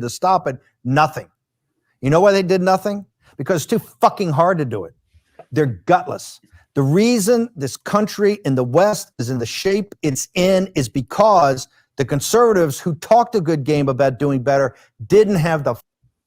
to stop it. Nothing. You know why they did nothing? Because it's too fucking hard to do it. They're gutless. The reason this country in the West is in the shape it's in is because the conservatives who talked a good game about doing better didn't have the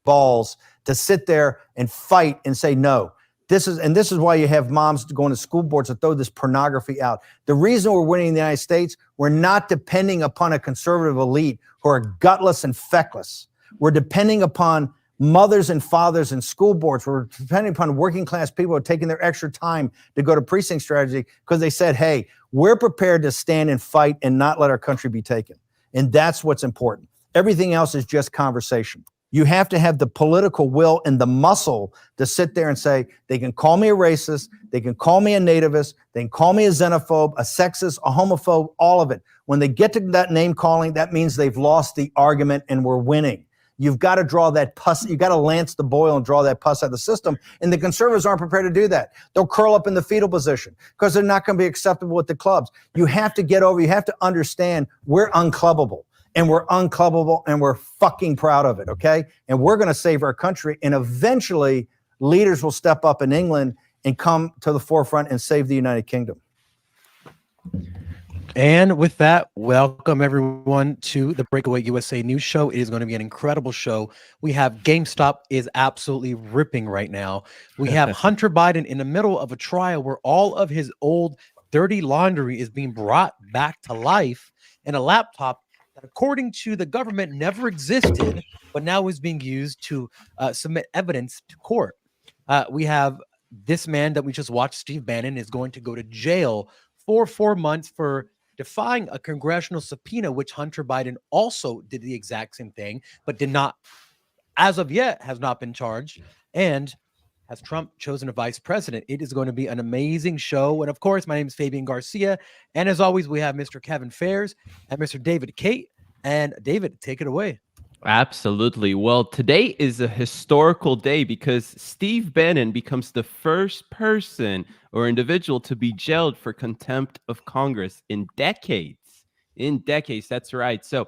balls to sit there and fight and say no. This is why you have moms going to school boards to throw this pornography out. The reason we're winning in the United States, we're not depending upon a conservative elite who are gutless and feckless. We're depending upon mothers and fathers and school boards. We're depending upon working class people who are taking their extra time to go to precinct strategy because they said, hey, we're prepared to stand and fight and not let our country be taken. And that's what's important. Everything else is just conversation. You have to have the political will and the muscle to sit there and say, they can call me a racist, they can call me a nativist, they can call me a xenophobe, a sexist, a homophobe, all of it. When they get to that name calling, that means they've lost the argument and we're winning. You've got to draw that pus. You've got to lance the boil and draw that pus out of the system. And the conservatives aren't prepared to do that. They'll curl up in the fetal position because they're not going to be acceptable at the clubs. You have to get over, you have to understand we're unclubbable. And we're unclubbable and we're fucking proud of it, okay? And we're going to save our country. And eventually, leaders will step up in England and come to the forefront and save the United Kingdom. And with that, welcome everyone to the Breakaway USA News Show. It is going to be an incredible show. We have GameStop is absolutely ripping right now. We have Hunter Biden in the middle of a trial where all of his old dirty laundry is being brought back to life in a laptop that, according to the government, never existed, but now is being used to submit evidence to court. We have this man that we just watched, Steve Bannon, is going to go to jail for 4 months for defying a congressional subpoena, which Hunter Biden also did the exact same thing, but did not, as of yet, has not been charged. And has Trump chosen a vice president? It is going to be an amazing show. And of course, my name is Fabian Garcia. And as always, we have Mr. Kevin Fairs and Mr. David Kate. And David, take it away. Absolutely. Well, today is a historical day because Steve Bannon becomes the first person or individual to be jailed for contempt of Congress in decades. That's right. So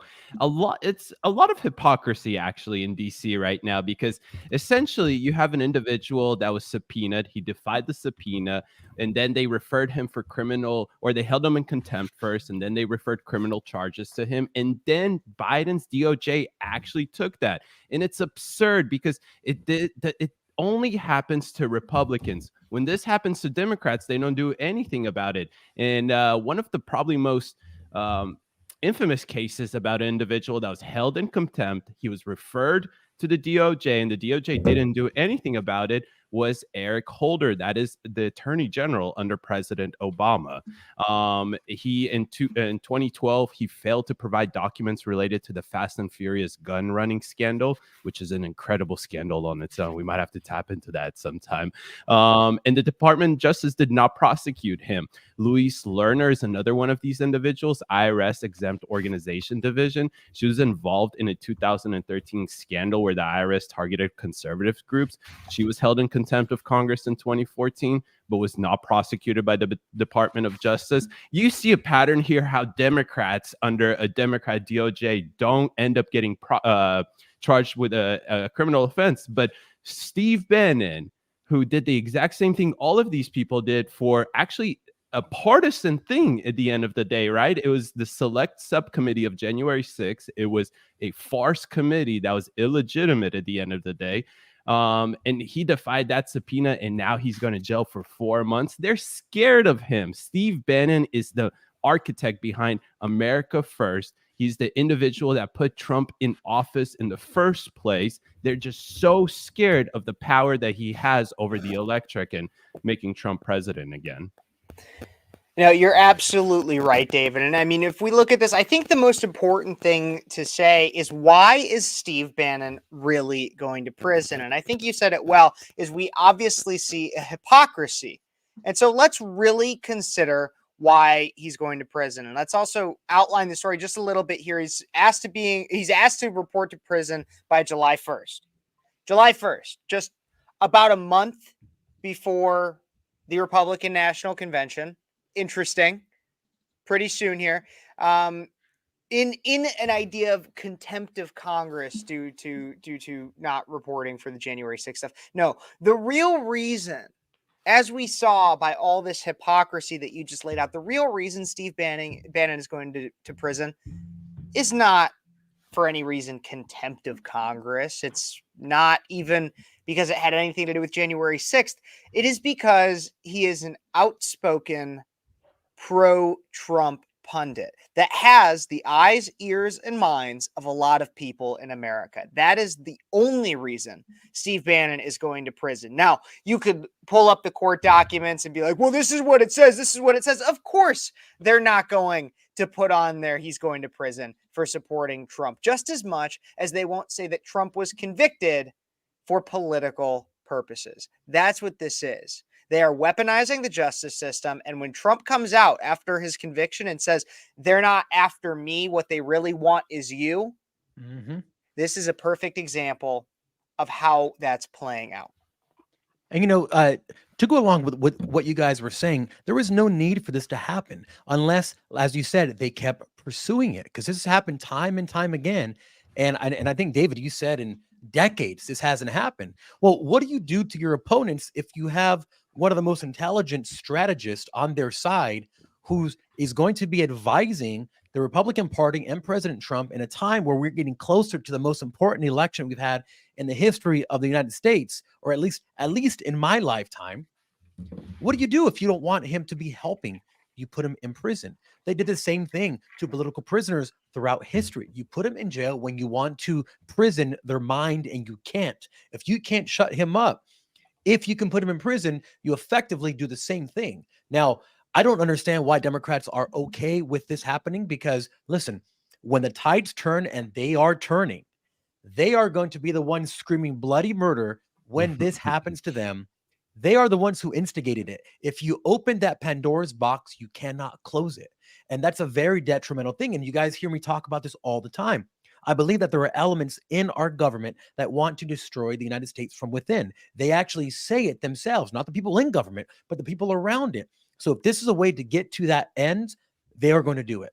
it's a lot of hypocrisy actually in DC right now, because essentially you have an individual that was subpoenaed. He defied the subpoena, and then they referred him for criminal, or they held him in contempt first, and then they referred criminal charges to him. And then Biden's DOJ actually took that. And it's absurd because it only happens to Republicans. When this happens to Democrats, they don't do anything about it. And one of the probably most infamous cases about an individual that was held in contempt, he was referred to the DOJ, and the DOJ didn't do anything about it, was Eric Holder. That is the Attorney General under President Obama. He in 2012, he failed to provide documents related to the Fast and Furious gun running scandal, which is an incredible scandal on its own. We might have to tap into that sometime. And the Department of Justice did not prosecute him. Louise Lerner is another one of these individuals, IRS Exempt Organization Division. She was involved in a 2013 scandal where the IRS targeted conservative groups. She was held in contempt of Congress in 2014, but was not prosecuted by the Department of Justice. You see a pattern here how Democrats under a Democrat DOJ don't end up getting charged with a criminal offense. But Steve Bannon, who did the exact same thing all of these people did for actually a partisan thing at the end of the day, right? It was the select subcommittee of January 6th. It was a farce committee that was illegitimate at the end of the day. And he defied that subpoena, and now he's going to jail for 4 months. They're scared of him. Steve Bannon is the architect behind America First. He's the individual that put Trump in office in the first place. They're just so scared of the power that he has over the electorate and making Trump president again. No, you're absolutely right, David. And I mean, if we look at this, I think the most important thing to say is, why is Steve Bannon really going to prison? And I think you said it well, is we obviously see a hypocrisy. And so let's really consider why he's going to prison. And let's also outline the story just a little bit here. He's asked to report to prison by July 1st. July 1st, just about a month before the Republican National Convention. Interesting. Pretty soon here. in an idea of contempt of Congress due to not reporting for the January 6th stuff. No, the real reason, as we saw by all this hypocrisy that you just laid out, the real reason Steve Bannon is going to prison is not for any reason contempt of Congress. It's not even because it had anything to do with January 6th. It is because he is an outspoken pro-Trump pundit that has the eyes, ears, and minds of a lot of people in America. That is the only reason Steve Bannon is going to prison. Now, you could pull up the court documents and be like, well, this is what it says. This is what it says. Of course, they're not going to put on there he's going to prison for supporting Trump, just as much as they won't say that Trump was convicted for political purposes. That's what this is. They are weaponizing the justice system. And when Trump comes out after his conviction and says, they're not after me, what they really want is you, this is a perfect example of how that's playing out. And, to go along with what you guys were saying, there was no need for this to happen unless, as you said, they kept pursuing it, because this has happened time and time again. And I think, David, you said in decades this hasn't happened. Well, what do you do to your opponents if you have one of the most intelligent strategists on their side who is going to be advising the Republican Party and President Trump in a time where we're getting closer to the most important election we've had in the history of the United States, or at least in my lifetime? What do you do if you don't want him to be helping? You put him in prison. They did the same thing to political prisoners throughout history. You put them in jail when you want to prison their mind, and you can't. If you can't shut him up, if you can put him in prison, you effectively do the same thing. Now, I don't understand why Democrats are okay with this happening, because listen, when the tides turn, and they are turning, they are going to be the ones screaming bloody murder when this happens to them. They are the ones who instigated it. If you open that Pandora's box, you cannot close it. And that's a very detrimental thing. And you guys hear me talk about this all the time. I believe that there are elements in our government that want to destroy the United States from within. They actually say it themselves, not the people in government, but the people around it. So if this is a way to get to that end, they are going to do it.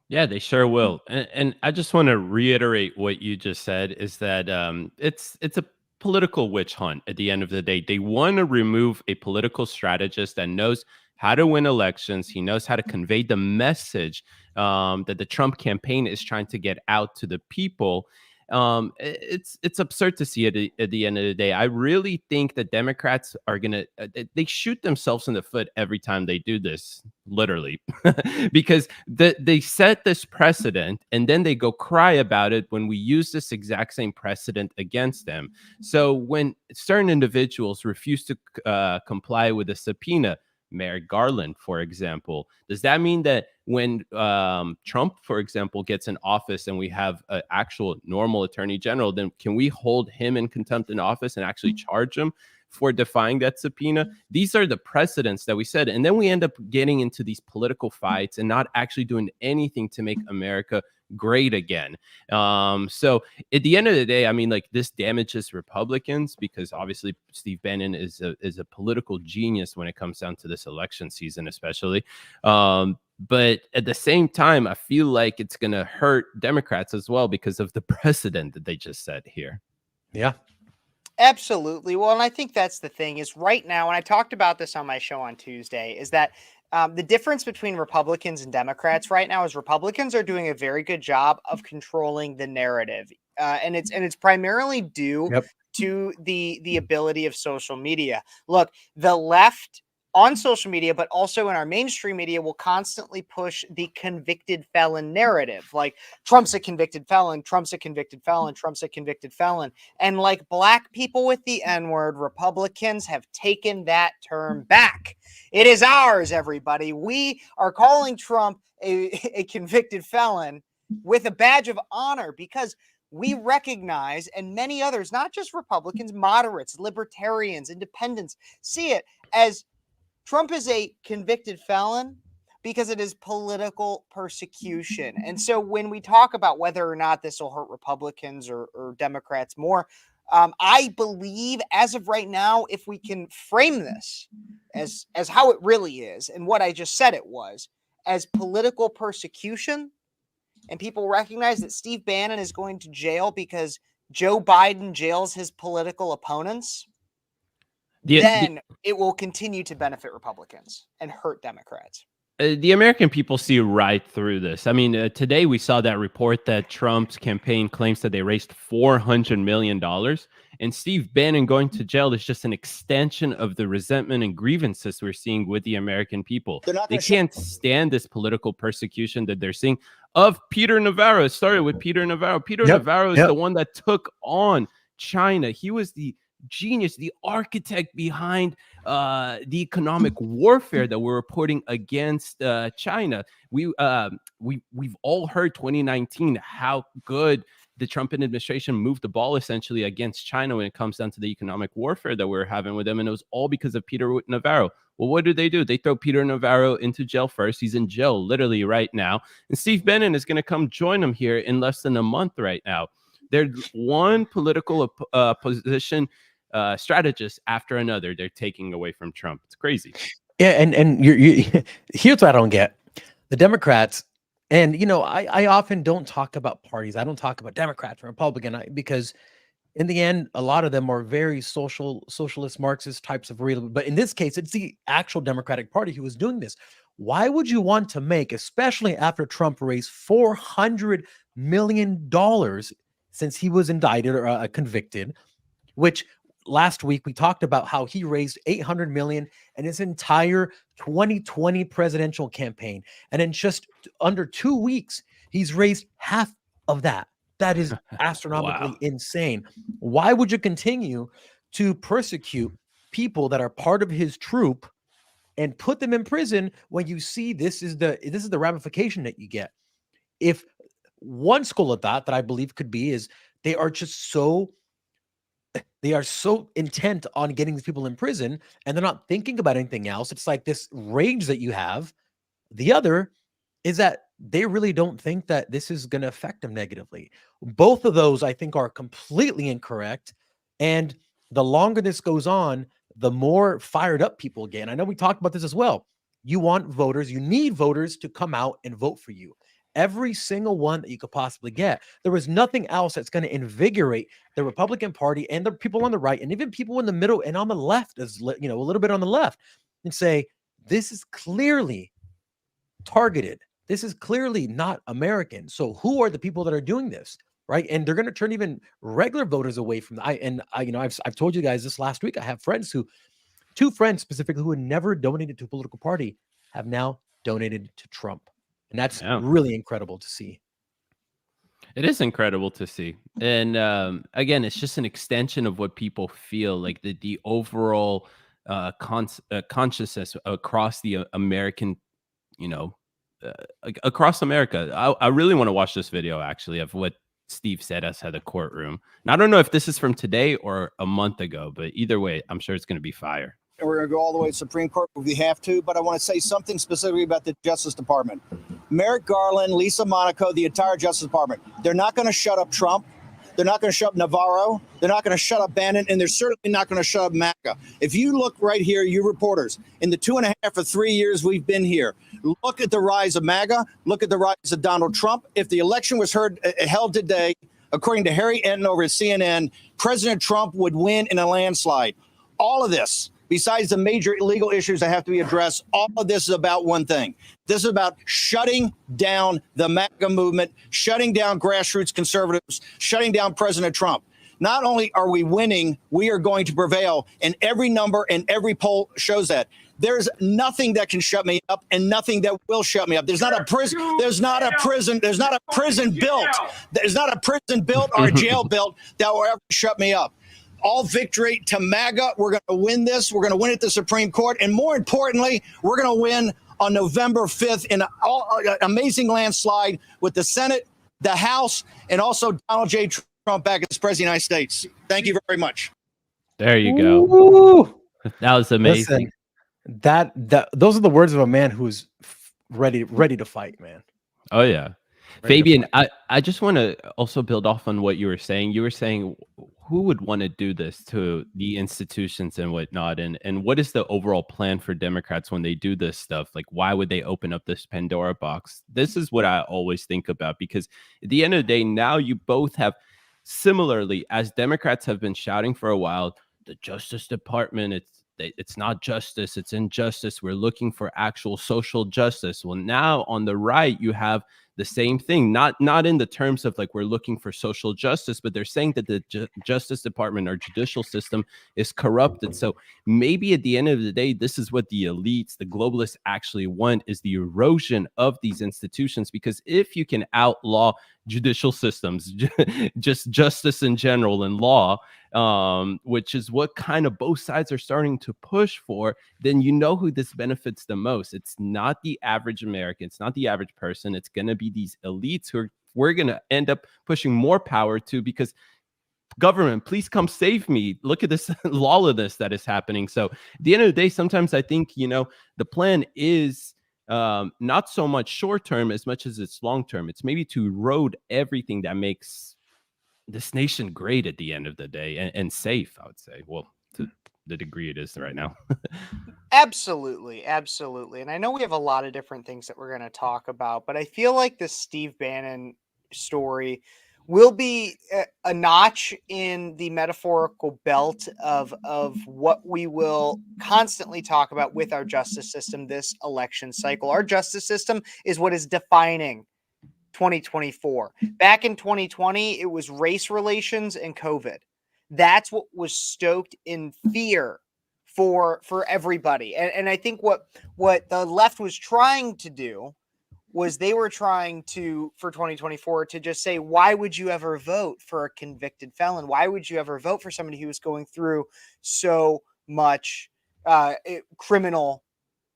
Yeah, they sure will. And I just want to reiterate what you just said, is that it's a political witch hunt at the end of the day. They want to remove a political strategist that knows how to win elections. He knows how to convey the message that the Trump campaign is trying to get out to the people. It's absurd to see it at the end of the day. I really think that Democrats are gonna they shoot themselves in the foot every time they do this, literally, because they set this precedent, and then they go cry about it when we use this exact same precedent against them. So when certain individuals refuse to comply with a subpoena, Merrick Garland, for example, does that mean that when Trump, for example, gets in office and we have an actual normal attorney general, then can we hold him in contempt in office and actually charge him for defying that subpoena? These are the precedents that we said. And then we end up getting into these political fights and not actually doing anything to make America great again. So at the end of the day, I mean, like, this damages Republicans, because obviously Steve Bannon is a political genius when it comes down to this election season, especially. But at the same time, I feel like it's going to hurt Democrats as well because of the precedent that they just set here. Yeah. Absolutely. Well, and I think that's the thing is right now, and I talked about this on my show on Tuesday, is that the difference between Republicans and Democrats right now is Republicans are doing a very good job of controlling the narrative, and it's primarily due to the ability of social media. Look, the left on social media, but also in our mainstream media, will constantly push the convicted felon narrative. Like, Trump's a convicted felon, Trump's a convicted felon, Trump's a convicted felon. And like black people with the N-word, Republicans have taken that term back. It is ours, everybody. We are calling Trump a convicted felon with a badge of honor, because we recognize, and many others, not just Republicans, moderates, libertarians, independents, see it as Trump is a convicted felon because it is political persecution. And so when we talk about whether or not this will hurt Republicans or Democrats more, I believe as of right now, if we can frame this as how it really is, and what I just said it was, as political persecution, and people recognize that Steve Bannon is going to jail because Joe Biden jails his political opponents, then it will continue to benefit Republicans and hurt Democrats. The American people see right through this. I mean, today we saw that report that Trump's campaign claims that they raised $400 million. And Steve Bannon going to jail is just an extension of the resentment and grievances we're seeing with the American people. They can't stand this political persecution that they're seeing of Peter Navarro. It started with Peter Navarro. Peter Navarro is the one that took on China. He was the genius, the architect behind the economic warfare that we're reporting against China. We've all heard 2019 how good the Trump administration moved the ball essentially against China when it comes down to the economic warfare that we're having with them, and it was all because of Peter Navarro. Well, what do? They throw Peter Navarro into jail first. He's in jail literally right now, and Steve Bannon is going to come join him here in less than a month right now. They're one political position strategist after another they're taking away from Trump. It's crazy. Yeah, and you here's what I don't get. The Democrats, and I often don't talk about parties. I don't talk about Democrats and Republican because in the end, a lot of them are very socialist, Marxist types of real. But in this case, it's the actual Democratic Party who is doing this. Why would you want to make, especially after Trump raised $400 million since he was indicted or convicted, which last week we talked about how he raised $800 million in his entire 2020 presidential campaign, and in just under 2 weeks he's raised half of that. That is astronomically insane. Why would you continue to persecute people that are part of his troop and put them in prison when you see this is the ramification that you get? If one school of thought that I believe could be is they are so intent on getting these people in prison and they're not thinking about anything else. It's like this rage that you have. The other is that they really don't think that this is going to affect them negatively. Both of those, I think, are completely incorrect. And the longer this goes on, the more fired up people get. And I know we talked about this as well. You want voters, you need voters to come out and vote for you. Every single one that you could possibly get. There was nothing else that's going to invigorate the Republican Party and the people on the right, and even people in the middle and on the left, as a little bit on the left, and say this is clearly targeted. This is clearly not American. So who are the people that are doing this, right? And they're going to turn even regular voters away from I've told you guys this last week. I have two friends specifically who had never donated to a political party have now donated to Trump. And that's really incredible to see. It is incredible to see. And again, it's just an extension of what people feel like the overall consciousness across the American, across America. I really want to watch this video actually of what Steve said outside the courtroom. And I don't know if this is from today or a month ago, but either way, I'm sure it's going to be fire. And we're going to go all the way to Supreme Court if we have to, but I want to say something specifically about the Justice Department. Merrick Garland, Lisa Monaco, the entire Justice Department, they're not going to shut up Trump. They're not going to shut up Navarro. They're not going to shut up Bannon, and they're certainly not going to shut up MAGA. If you look right here, you reporters, in the 2.5 or 3 years we've been here, look at the rise of MAGA, look at the rise of Donald Trump. If the election was held today, according to Harry Enton over at CNN, President Trump would win in a landslide. All of this, besides the major legal issues that have to be addressed, all of this is about one thing. This is about shutting down the MAGA movement, shutting down grassroots conservatives, shutting down President Trump. Not only are we winning, we are going to prevail. And every number and every poll shows that. There's nothing that can shut me up and nothing that will shut me up. There's not a prison. There's not a prison built. There's not a prison built or a jail built that will ever shut me up. All victory to MAGA. We're going to win this. We're going to win at the Supreme Court. And more importantly, we're going to win on November 5th in an amazing landslide with the Senate, the House, and also Donald J. Trump back as President of the United States. Thank you very much. There you go. Ooh. That was amazing. Listen, those are the words of a man who's ready to fight, man. Oh, yeah. Fabian, I just want to also build off on what you were saying. You were saying, who would want to do this to the institutions and whatnot? And what is the overall plan for Democrats when they do this stuff? Like, why would they open up this Pandora box? This is what I always think about, because at the end of the day, now you both have, similarly, as Democrats have been shouting for a while, the Justice Department, it's not justice, it's injustice. We're looking for actual social justice. Well, now on the right, you have the same thing, not in the terms of like we're looking for social justice, but they're saying that the Justice Department or judicial system is corrupted. So maybe at the end of the day, this is what the elites, the globalists actually want, is the erosion of these institutions. Because if you can outlaw judicial systems, just justice in general and law, which is what kind of both sides are starting to push for, then you know who this benefits the most. It's not the average American. It's not the average person. It's going to be these elites who we're going to end up pushing more power to, because government, please come save me. Look at this lawlessness that is happening. So at the end of the day, sometimes I think, the plan is not so much short term as much as it's long term. It's maybe to erode everything that makes this nation great at the end of the day, and safe, I would say. Well, to the degree it is right now. Absolutely, absolutely. And I know we have a lot of different things that we're going to talk about, but I feel like this Steve Bannon story will be a notch in the metaphorical belt of what we will constantly talk about with our justice system this election cycle. Our justice system is what is defining 2024. Back in 2020, it was race relations and COVID. That's what was stoked in fear for everybody. And I think what the left was trying to do was they were trying to, for 2024, to just say, why would you ever vote for a convicted felon? Why would you ever vote for somebody who was going through so much criminal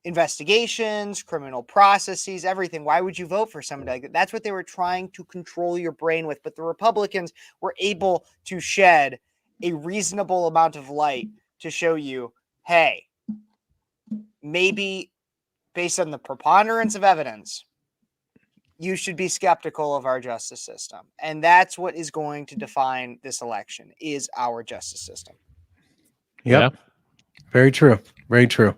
investigations, criminal processes, everything? Why would you vote for somebody like that? That's what they were trying to control your brain with. But the Republicans were able to shed a reasonable amount of light to show you, hey, maybe based on the preponderance of evidence, you should be skeptical of our justice system. And that's what is going to define this election, is our justice system. Yep. Yeah. Very true. Very true.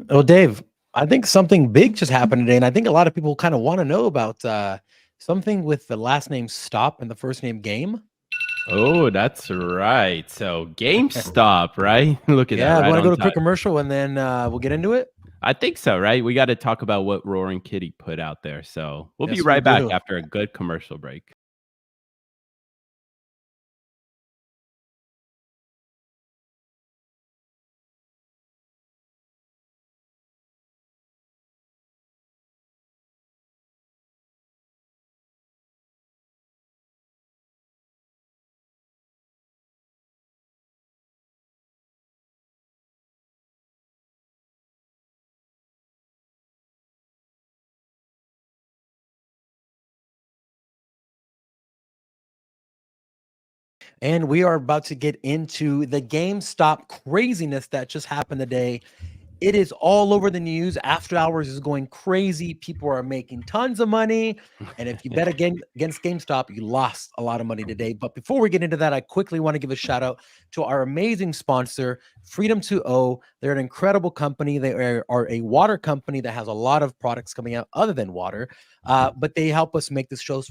Oh, Dave, I think something big just happened today, and I think a lot of people kind of want to know about something with the last name Stop and the first name Game. Oh, that's right. So GameStop, right? Look at that. Yeah, right, want to go to a top. quick commercial and then we'll get into it? I think so, right? We got to talk about what Roaring Kitty put out there. So we'll be right back after a good commercial break. And we are about to get into the GameStop craziness that just happened today. It is all over the news. After Hours is going crazy. People are making tons of money. And if you bet against GameStop, you lost a lot of money today. But before we get into that, I quickly want to give a shout out to our amazing sponsor, Freedom 2O. They're an incredible company. They are a water company that has a lot of products coming out other than water. But they help us make this show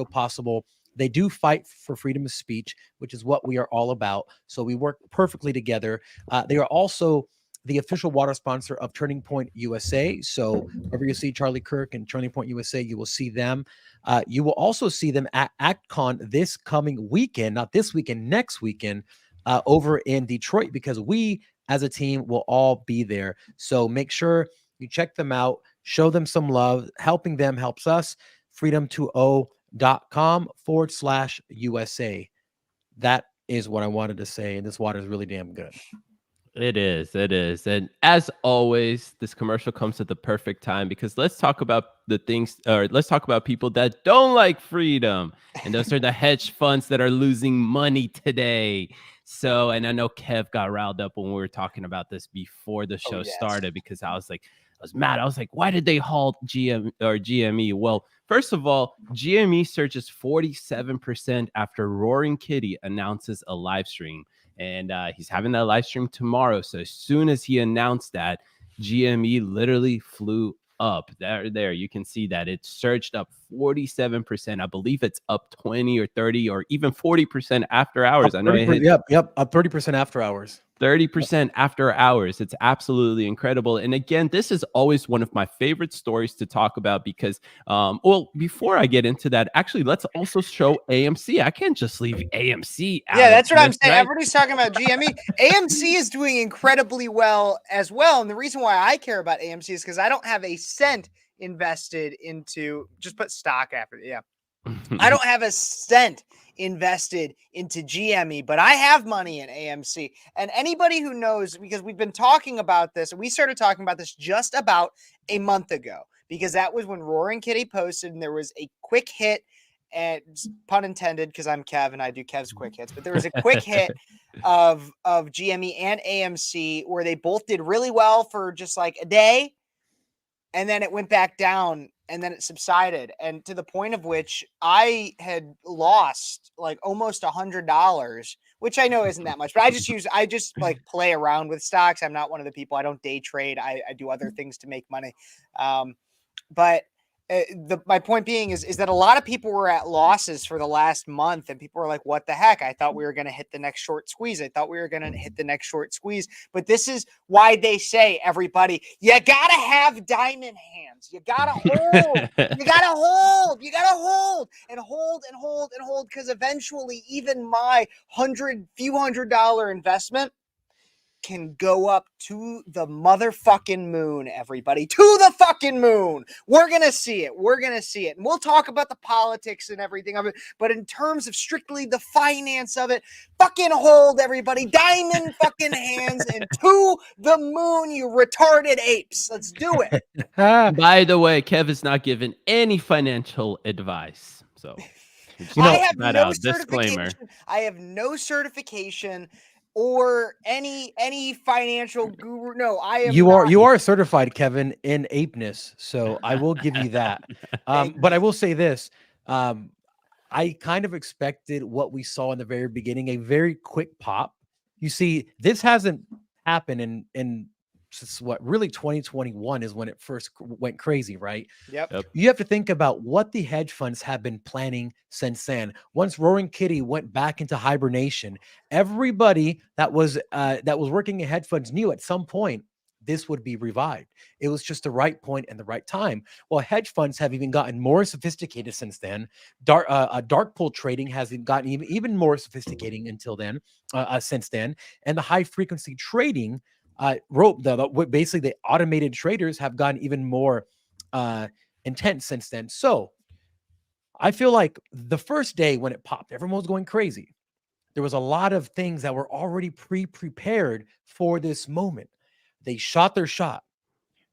possible. They do fight for freedom of speech, which is what we are all about. So we work perfectly together. They are also the official water sponsor of Turning Point USA. So wherever you see Charlie Kirk and Turning Point USA, you will see them. You will also see them at ActCon this coming weekend, not this weekend, next weekend, over in Detroit, because we as a team will all be there. So make sure you check them out, show them some love. Helping them helps us. freedom2o.com/USA. That is what I wanted to say. And this water is really damn good. It is. And as always, this commercial comes at the perfect time, because let's talk about let's talk about people that don't like freedom. And those are the hedge funds that are losing money today. So, and I know Kev got riled up when we were talking about this before the show started, because I was mad. I was like, why did they halt GME? Well, First of all, GME surges 47% after Roaring Kitty announces a live stream. And he's having that live stream tomorrow. So as soon as he announced that, GME literally flew up. There, you can see that it surged up 47%. I believe it's up 20 or 30 or even 40% after hours. I know it hit up 30% after hours. 30% after hours. It's absolutely incredible. And again, this is always one of my favorite stories to talk about because, well, before I get into that, actually, let's also show AMC. I can't just leave AMC out. Yeah, that's what I'm this, saying. right? Everybody's talking about GME. AMC is doing incredibly well as well. And the reason why I care about AMC is because I don't have a cent invested into, just put stock after it. Yeah. I don't have a cent invested into GME, but I have money in AMC. And anybody who knows, because we've been talking about this, and we started talking about this just about a month ago, because that was when Roaring Kitty posted and there was a quick hit, and pun intended, because I'm Kev and I do Kev's quick hits, but there was a quick hit of GME and AMC where they both did really well for just like a day. And then it went back down and then it subsided. And to the point of which I had lost like almost $100, which I know isn't that much, but I just like play around with stocks. I'm not one of the people, I don't day trade. I do other things to make money. But my point being is that a lot of people were at losses for the last month, and people were like, what the heck? I thought we were going to hit the next short squeeze. But this is why they say, everybody, you got to have diamond hands. You got to hold. You got to hold. You got to hold and hold and hold and hold, because eventually even my few $100 investment can go up to the motherfucking moon, everybody. To the fucking moon. We're going to see it. We're going to see it. And we'll talk about the politics and everything of it. But in terms of strictly the finance of it, fucking hold, everybody. Diamond fucking hands and to the moon, you retarded apes. Let's do it. By the way, Kev is not giving any financial advice. So, I have no disclaimer. I have no certification or any financial guru. No, I am. You are certified, Kevin, in apeness, so I will give you that. But I will say this: I kind of expected what we saw in the very beginning, a very quick pop. You see, this hasn't happened in since what, really 2021 is when it first went crazy, right? Yep. You have to think about what the hedge funds have been planning since then. Once Roaring Kitty went back into hibernation, everybody that was working in hedge funds knew at some point this would be revived. It was just the right point and the right time. Well, hedge funds have even gotten more sophisticated since then. Dark pool trading has gotten even more sophisticating since then, and the high frequency trading. Basically the automated traders have gotten even more intense since then. So I feel like the first day when it popped, everyone was going crazy. There was a lot of things that were already prepared for this moment. They shot their shot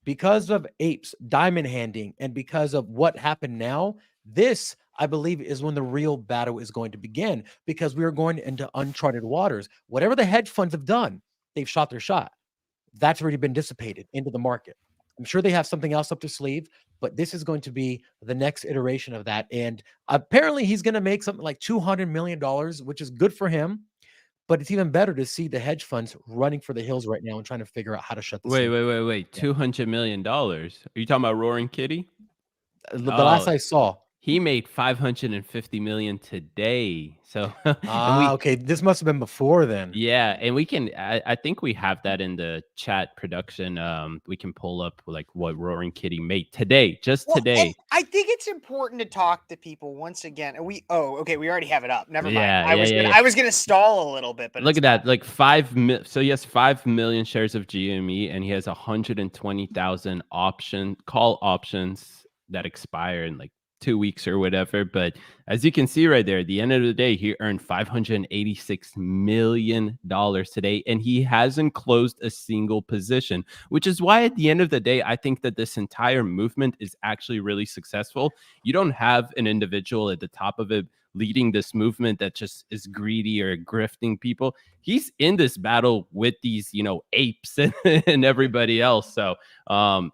because of apes, diamond handing, and because of what happened now. This, I believe, is when the real battle is going to begin, because we are going into uncharted waters. Whatever the hedge funds have done, they've shot their shot. That's already been dissipated into the market. I'm sure they have something else up their sleeve, but this is going to be the next iteration of that. And apparently he's going to make something like $200 million, which is good for him. But it's even better to see the hedge funds running for the hills right now and trying to figure out how to shut this Wait. Yeah. $200 million. Are you talking about Roaring Kitty? The last I saw. He made $550 million today. So okay, this must have been before then. Yeah, and we can. I think we have that in the chat production. We can pull up like what Roaring Kitty made today, today. I think it's important to talk to people once again. And we already have it up. Never mind. Yeah, I was gonna stall a little bit, but look at that, like so he has 5 million shares of GME, and he has 120,000 call options that expire in like 2 weeks or whatever. But as you can see right there, at the end of the day, he earned $586 million today, and he hasn't closed a single position, which is why at the end of the day, I think that this entire movement is actually really successful. You don't have an individual at the top of it leading this movement that just is greedy or grifting people. He's in this battle with these, apes and everybody else. So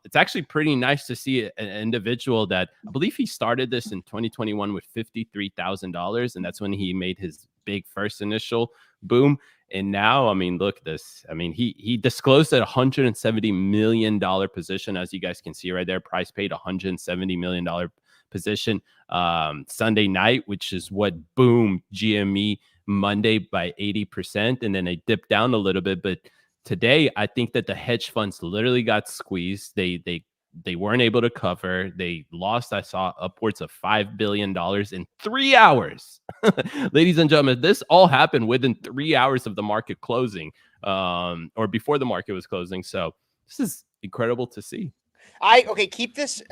it's actually pretty nice to see an individual that I believe he started this in 2021 with $53,000. And that's when he made his big first initial boom. And now, I mean, look at this. I mean, he disclosed at $170 million position, as you guys can see right there. Price paid $170 million position Sunday night, which is what boomed GME Monday by 80%. And then they dipped down a little bit. But today, I think that the hedge funds literally got squeezed. They weren't able to cover. They lost, I saw, upwards of $5 billion in 3 hours. Ladies and gentlemen, this all happened within 3 hours of the market closing, or before the market was closing. So this is incredible to see. Keep this.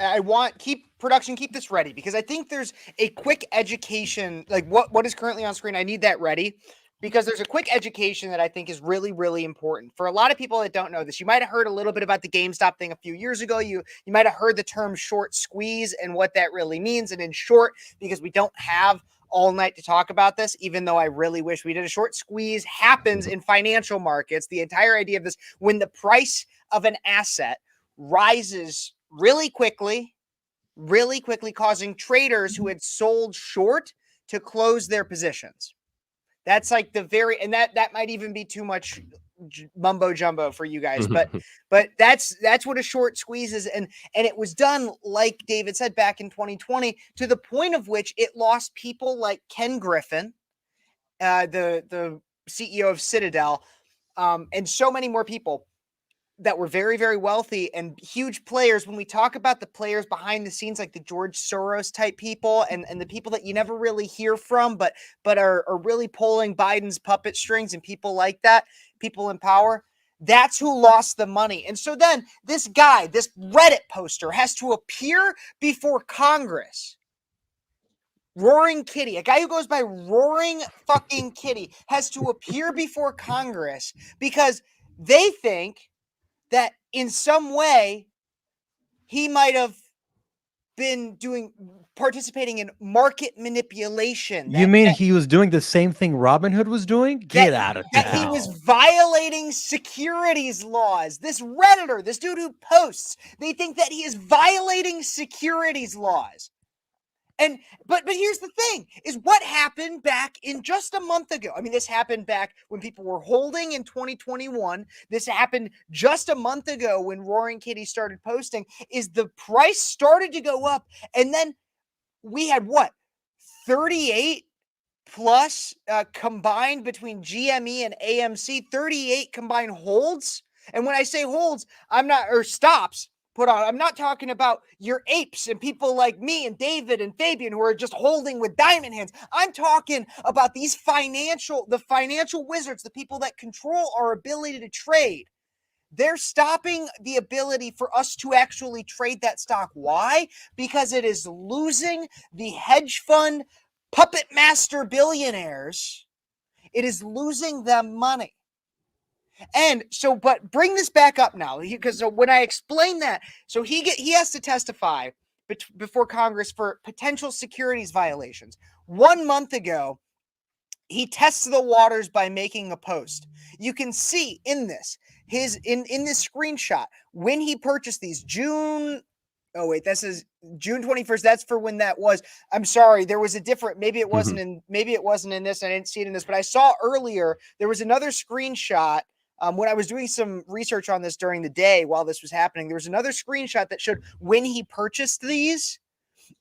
Keep this ready, because I think there's a quick education, like what is currently on screen. I need that ready, because there's a quick education that I think is really, really important for a lot of people that don't know this. You might have heard a little bit about the GameStop thing a few years ago. You might have heard the term short squeeze and what that really means. And in short, because we don't have all night to talk about this, even though I really wish we did, a short squeeze happens in financial markets. The entire idea of this, when the price of an asset rises really quickly, causing traders who had sold short to close their positions. That's like and that might even be too much mumbo jumbo for you guys, but that's what a short squeeze is. And it was done, like David said, back in 2020, to the point of which it lost people like Ken Griffin, the CEO of Citadel, and so many more people that were very, very wealthy and huge players. When we talk about the players behind the scenes, like the George Soros type people and the people that you never really hear from, but are really pulling Biden's puppet strings, and people like that, people in power, that's who lost the money. And so then this guy, this Reddit poster, has to appear before Congress. Roaring Kitty, a guy who goes by Roaring fucking Kitty, has to appear before Congress because they think that in some way he might have been participating in market manipulation. You mean he was doing the same thing Robinhood was doing? Get out of town. That he was violating securities laws. This Redditor, this dude who posts, they think that he is violating securities laws. And but here's the thing, is what happened back in just a month ago. I mean, this happened back when people were holding in 2021. This happened just a month ago when Roaring Kitty started posting, is the price started to go up. And then we had 38 plus combined between GME and AMC, 38 combined holds. And when I say holds, stops put on, I'm not talking about your apes and people like me and David and Fabian who are just holding with diamond hands. I'm talking about the financial wizards, the people that control our ability to trade. They're stopping the ability for us to actually trade that stock. Why? Because it is losing the hedge fund puppet master billionaires. It is losing them money. And so, but bring this back up now, because when I explain that, so he has to testify before Congress for potential securities violations. 1 month ago, he tests the waters by making a post. You can see in this, in this screenshot, when he purchased these June. Oh wait, this is June 21st. That's for when that was. I'm sorry, there was a different. Maybe it wasn't in this. I didn't see it in this, but I saw earlier there was another screenshot. When I was doing some research on this during the day while this was happening, there was another screenshot that showed when he purchased these.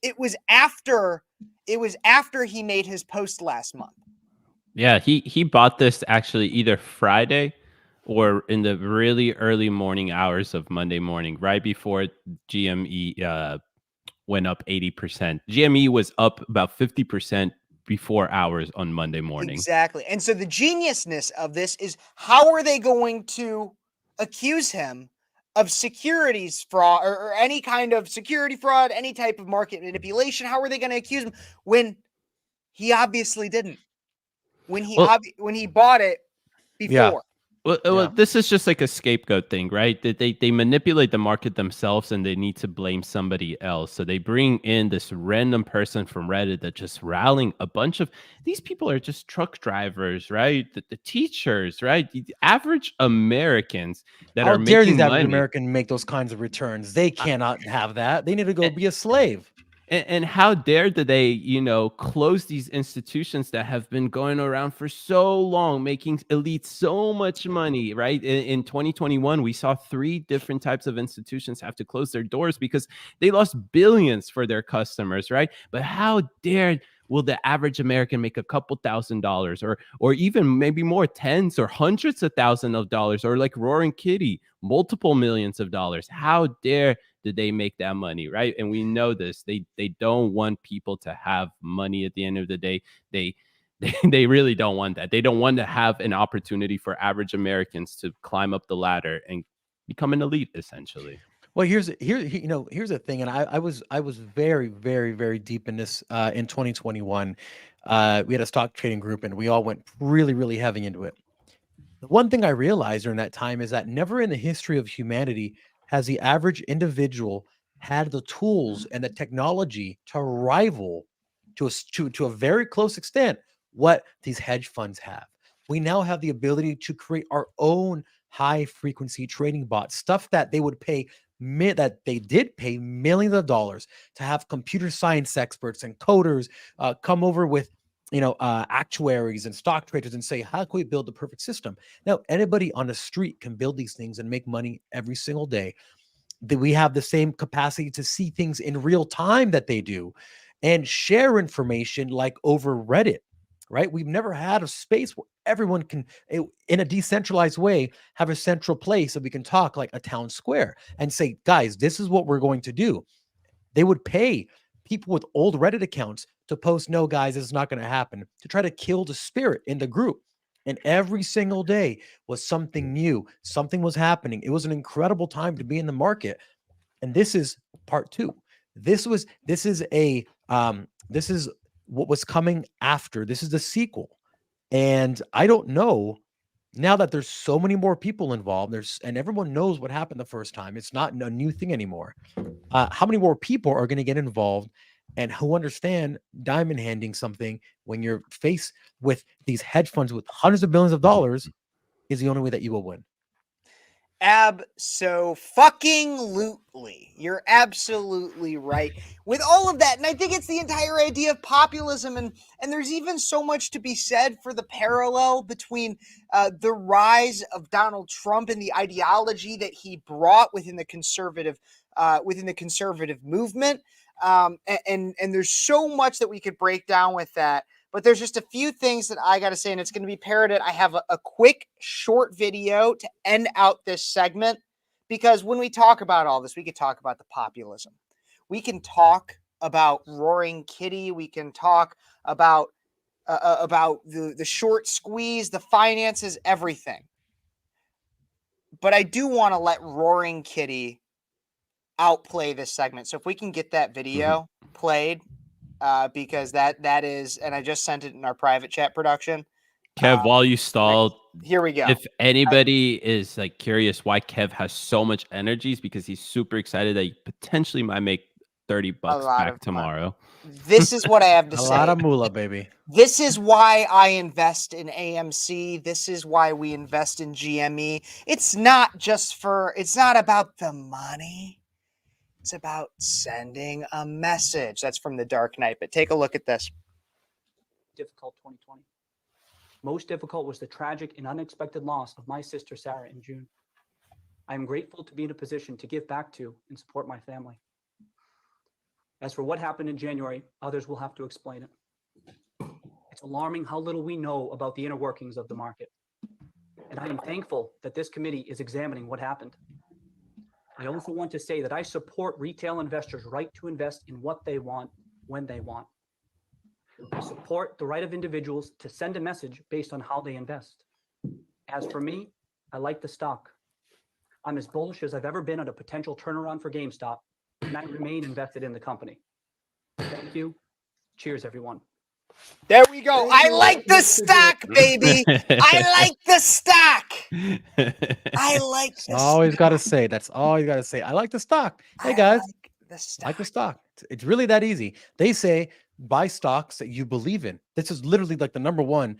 It was after he made his post last month. Yeah, he bought this actually either Friday or in the really early morning hours of Monday morning, right before GME went up 80%. GME was up about 50% before hours on Monday morning. Exactly. And so the geniusness of this is, how are they going to accuse him of securities fraud or any kind of security fraud, any type of market manipulation? How are they going to accuse him when he obviously didn't? When he bought it before. Well, this is just like a scapegoat thing, right? That they manipulate the market themselves and they need to blame somebody else. So they bring in this random person from Reddit that just rallying a bunch of these people are just truck drivers, right? The teachers, right? The average Americans that How are dare these making average money. Americans make those kinds of returns? They cannot have that. They need to go be a slave. And how dare did they, close these institutions that have been going around for so long, making elites so much money, right? In 2021, we saw 3 different types of institutions have to close their doors because they lost billions for their customers, right? But how dare will the average American make a couple $1,000s or even maybe more, tens or hundreds of thousands of dollars, or like Roaring Kitty, multiple millions of dollars? How dare did they make that money, right? And we know this. They don't want people to have money at the end of the day. They really don't want that. They don't want to have an opportunity for average Americans to climb up the ladder and become an elite, essentially. Well, here's the thing, and I was very, very, very deep in this in 2021. We had a stock trading group, and we all went really, really heavy into it. The one thing I realized during that time is that never in the history of humanity has the average individual had the tools and the technology to rival to a very close extent what these hedge funds have. We now have the ability to create our own high frequency trading bots, stuff that they would pay that they did pay millions of dollars to have computer science experts and coders come over with actuaries and stock traders and say, how can we build the perfect system? Now, anybody on the street can build these things and make money every single day. That we have the same capacity to see things in real time that they do and share information like over Reddit, right? We've never had a space where everyone can, in a decentralized way, have a central place that we can talk like a town square and say, guys, this is what we're going to do. They would pay people with old Reddit accounts to post, no, guys, this is not going to happen, to try to kill the spirit in the group. And every single day was something new. Something was happening. It was an incredible time to be in the market. And this is part 2. This is what was coming after. This is the sequel. And I don't know now that there's so many more people involved, and everyone knows what happened the first time. It's not a new thing anymore. How many more people are going to get involved and who understand diamond handing something when you're faced with these hedge funds with hundreds of billions of dollars is the only way that you will win. Abso-fucking-lutely. You're absolutely right with all of that. And I think it's the entire idea of populism. And there's even so much to be said for the parallel between the rise of Donald Trump and the ideology that he brought within the conservative movement. And there's so much that we could break down with that. But there's just a few things that I got to say, and it's going to be parroted. I have a quick, short video to end out this segment, because when we talk about all this, we could talk about the populism. We can talk about Roaring Kitty. We can talk about the short squeeze, the finances, everything. But I do want to let Roaring Kitty outplay this segment. So if we can get that video played, because that is, and I just sent it in our private chat production. Kev, while you stall, here we go. If anybody is like curious why Kev has so much energy, is because he's super excited that he potentially might make $30 back tomorrow. This is what I have to say. A lot of moolah, baby. This is why I invest in AMC. This is why we invest in GME. It's not about the money. It's about sending a message. That's from The Dark Knight. But take a look at this. Difficult 2020. Most difficult was the tragic and unexpected loss of my sister Sarah in June. I am grateful to be in a position to give back to and support my family. As for what happened in January, others will have to explain it. It's alarming how little we know about the inner workings of the market. And I am thankful that this committee is examining what happened. I also want to say that I support retail investors' right to invest in what they want, when they want. I support the right of individuals to send a message based on how they invest. As for me, I like the stock. I'm as bullish as I've ever been on a potential turnaround for GameStop, and I remain invested in the company. Thank you. Cheers, everyone. There we go. I like the stack, baby. I like the stack. I like That's the all he's got to stack. say. That's all you got to say. I like the stock. Hey I guys, like the stack. like the stock. It's really that easy. They say buy stocks that you believe in. This is literally like the number one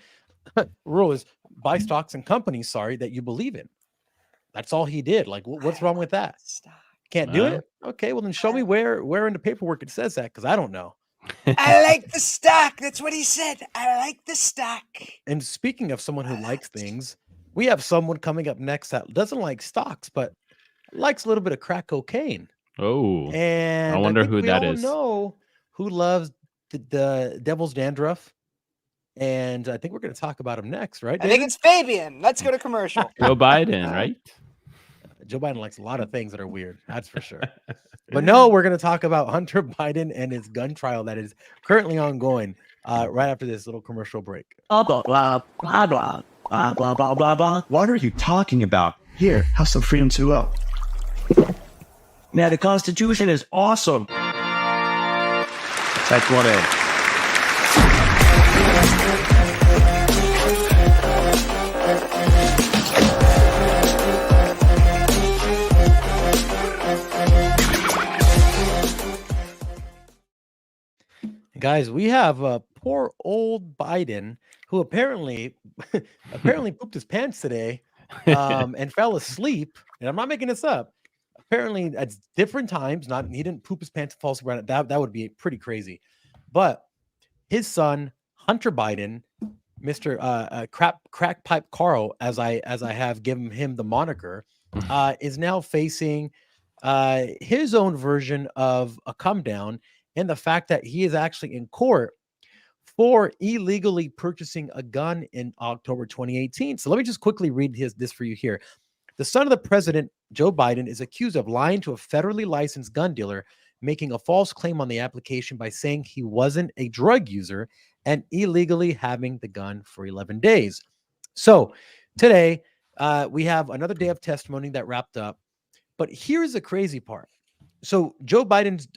rule is buy stocks and companies, sorry, that you believe in. That's all he did. Like, what's wrong with that? Stack. Can't do Well. it? Okay, well then show me where in the paperwork it says that, because I don't know. I like the stack. That's what he said. I like the stack. And speaking of someone who likes things, we have someone coming up next that doesn't like stocks, but likes a little bit of crack cocaine. Oh, And I wonder think who we that all is. know who loves the devil's dandruff. And I think we're going to talk about him next, right? I think David? it's Fabian. Let's go to commercial. Joe Biden, right? Joe Biden likes a lot of things that are weird. That's for sure. But no, we're going to talk about Hunter Biden and his gun trial that is currently ongoing right after this little commercial break. Blah, blah, blah, blah, blah, blah, blah, blah, blah, blah. What are you talking about? Here, have some freedom to go. Now, the Constitution is awesome. Type 1A. Guys, we have poor old Biden who apparently pooped his pants today and fell asleep. And I'm not making this up. Apparently, at different times, he didn't poop his pants and fall asleep. Right, that would be pretty crazy. But his son, Hunter Biden, Mr. Crack Pipe Carl, as I have given him the moniker, is now facing his own version of a come down, and the fact that he is actually in court for illegally purchasing a gun in October 2018. So let me just quickly read this for you here. The son of the president, Joe Biden, is accused of lying to a federally licensed gun dealer, making a false claim on the application by saying he wasn't a drug user and illegally having the gun for 11 days. So today, we have another day of testimony that wrapped up. But here's the crazy part. So Joe Biden's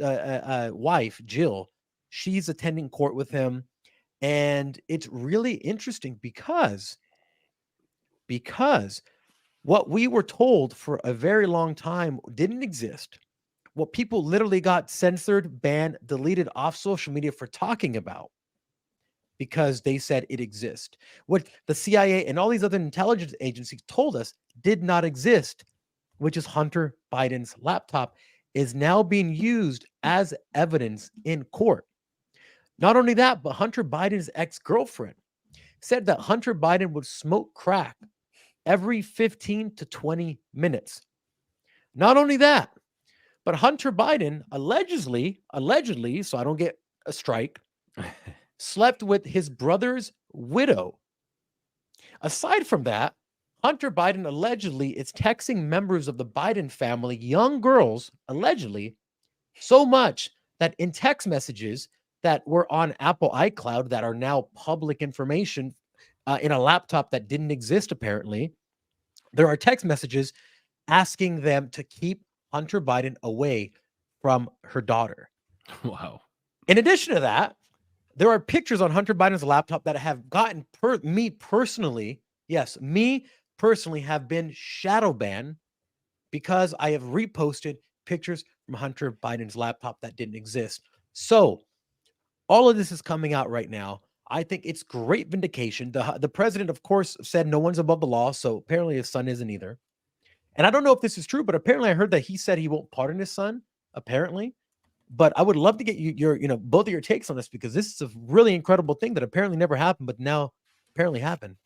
wife, Jill, she's attending court with him. And it's really interesting because what we were told for a very long time didn't exist. What people literally got censored, banned, deleted off social media for talking about because they said it exists. What the CIA and all these other intelligence agencies told us did not exist, which is Hunter Biden's laptop, is now being used as evidence in court. Not only that, but Hunter Biden's ex-girlfriend said that Hunter Biden would smoke crack every 15 to 20 minutes. Not only that, but Hunter Biden allegedly, so I don't get a strike, slept with his brother's widow. Aside from that, Hunter Biden allegedly is texting members of the Biden family, young girls, allegedly, so much that in text messages that were on Apple iCloud that are now public information in a laptop that didn't exist, apparently, there are text messages asking them to keep Hunter Biden away from her daughter. Wow. In addition to that, there are pictures on Hunter Biden's laptop that have gotten me personally have been shadow banned because I have reposted pictures from Hunter Biden's laptop that didn't exist. So all of this is coming out right now. I think it's great vindication. The president, of course, said no one's above the law. So apparently his son isn't either. And I don't know if this is true, but apparently I heard that he said he won't pardon his son, apparently. But I would love to get your both of your takes on this, because this is a really incredible thing that apparently never happened, but now apparently happened.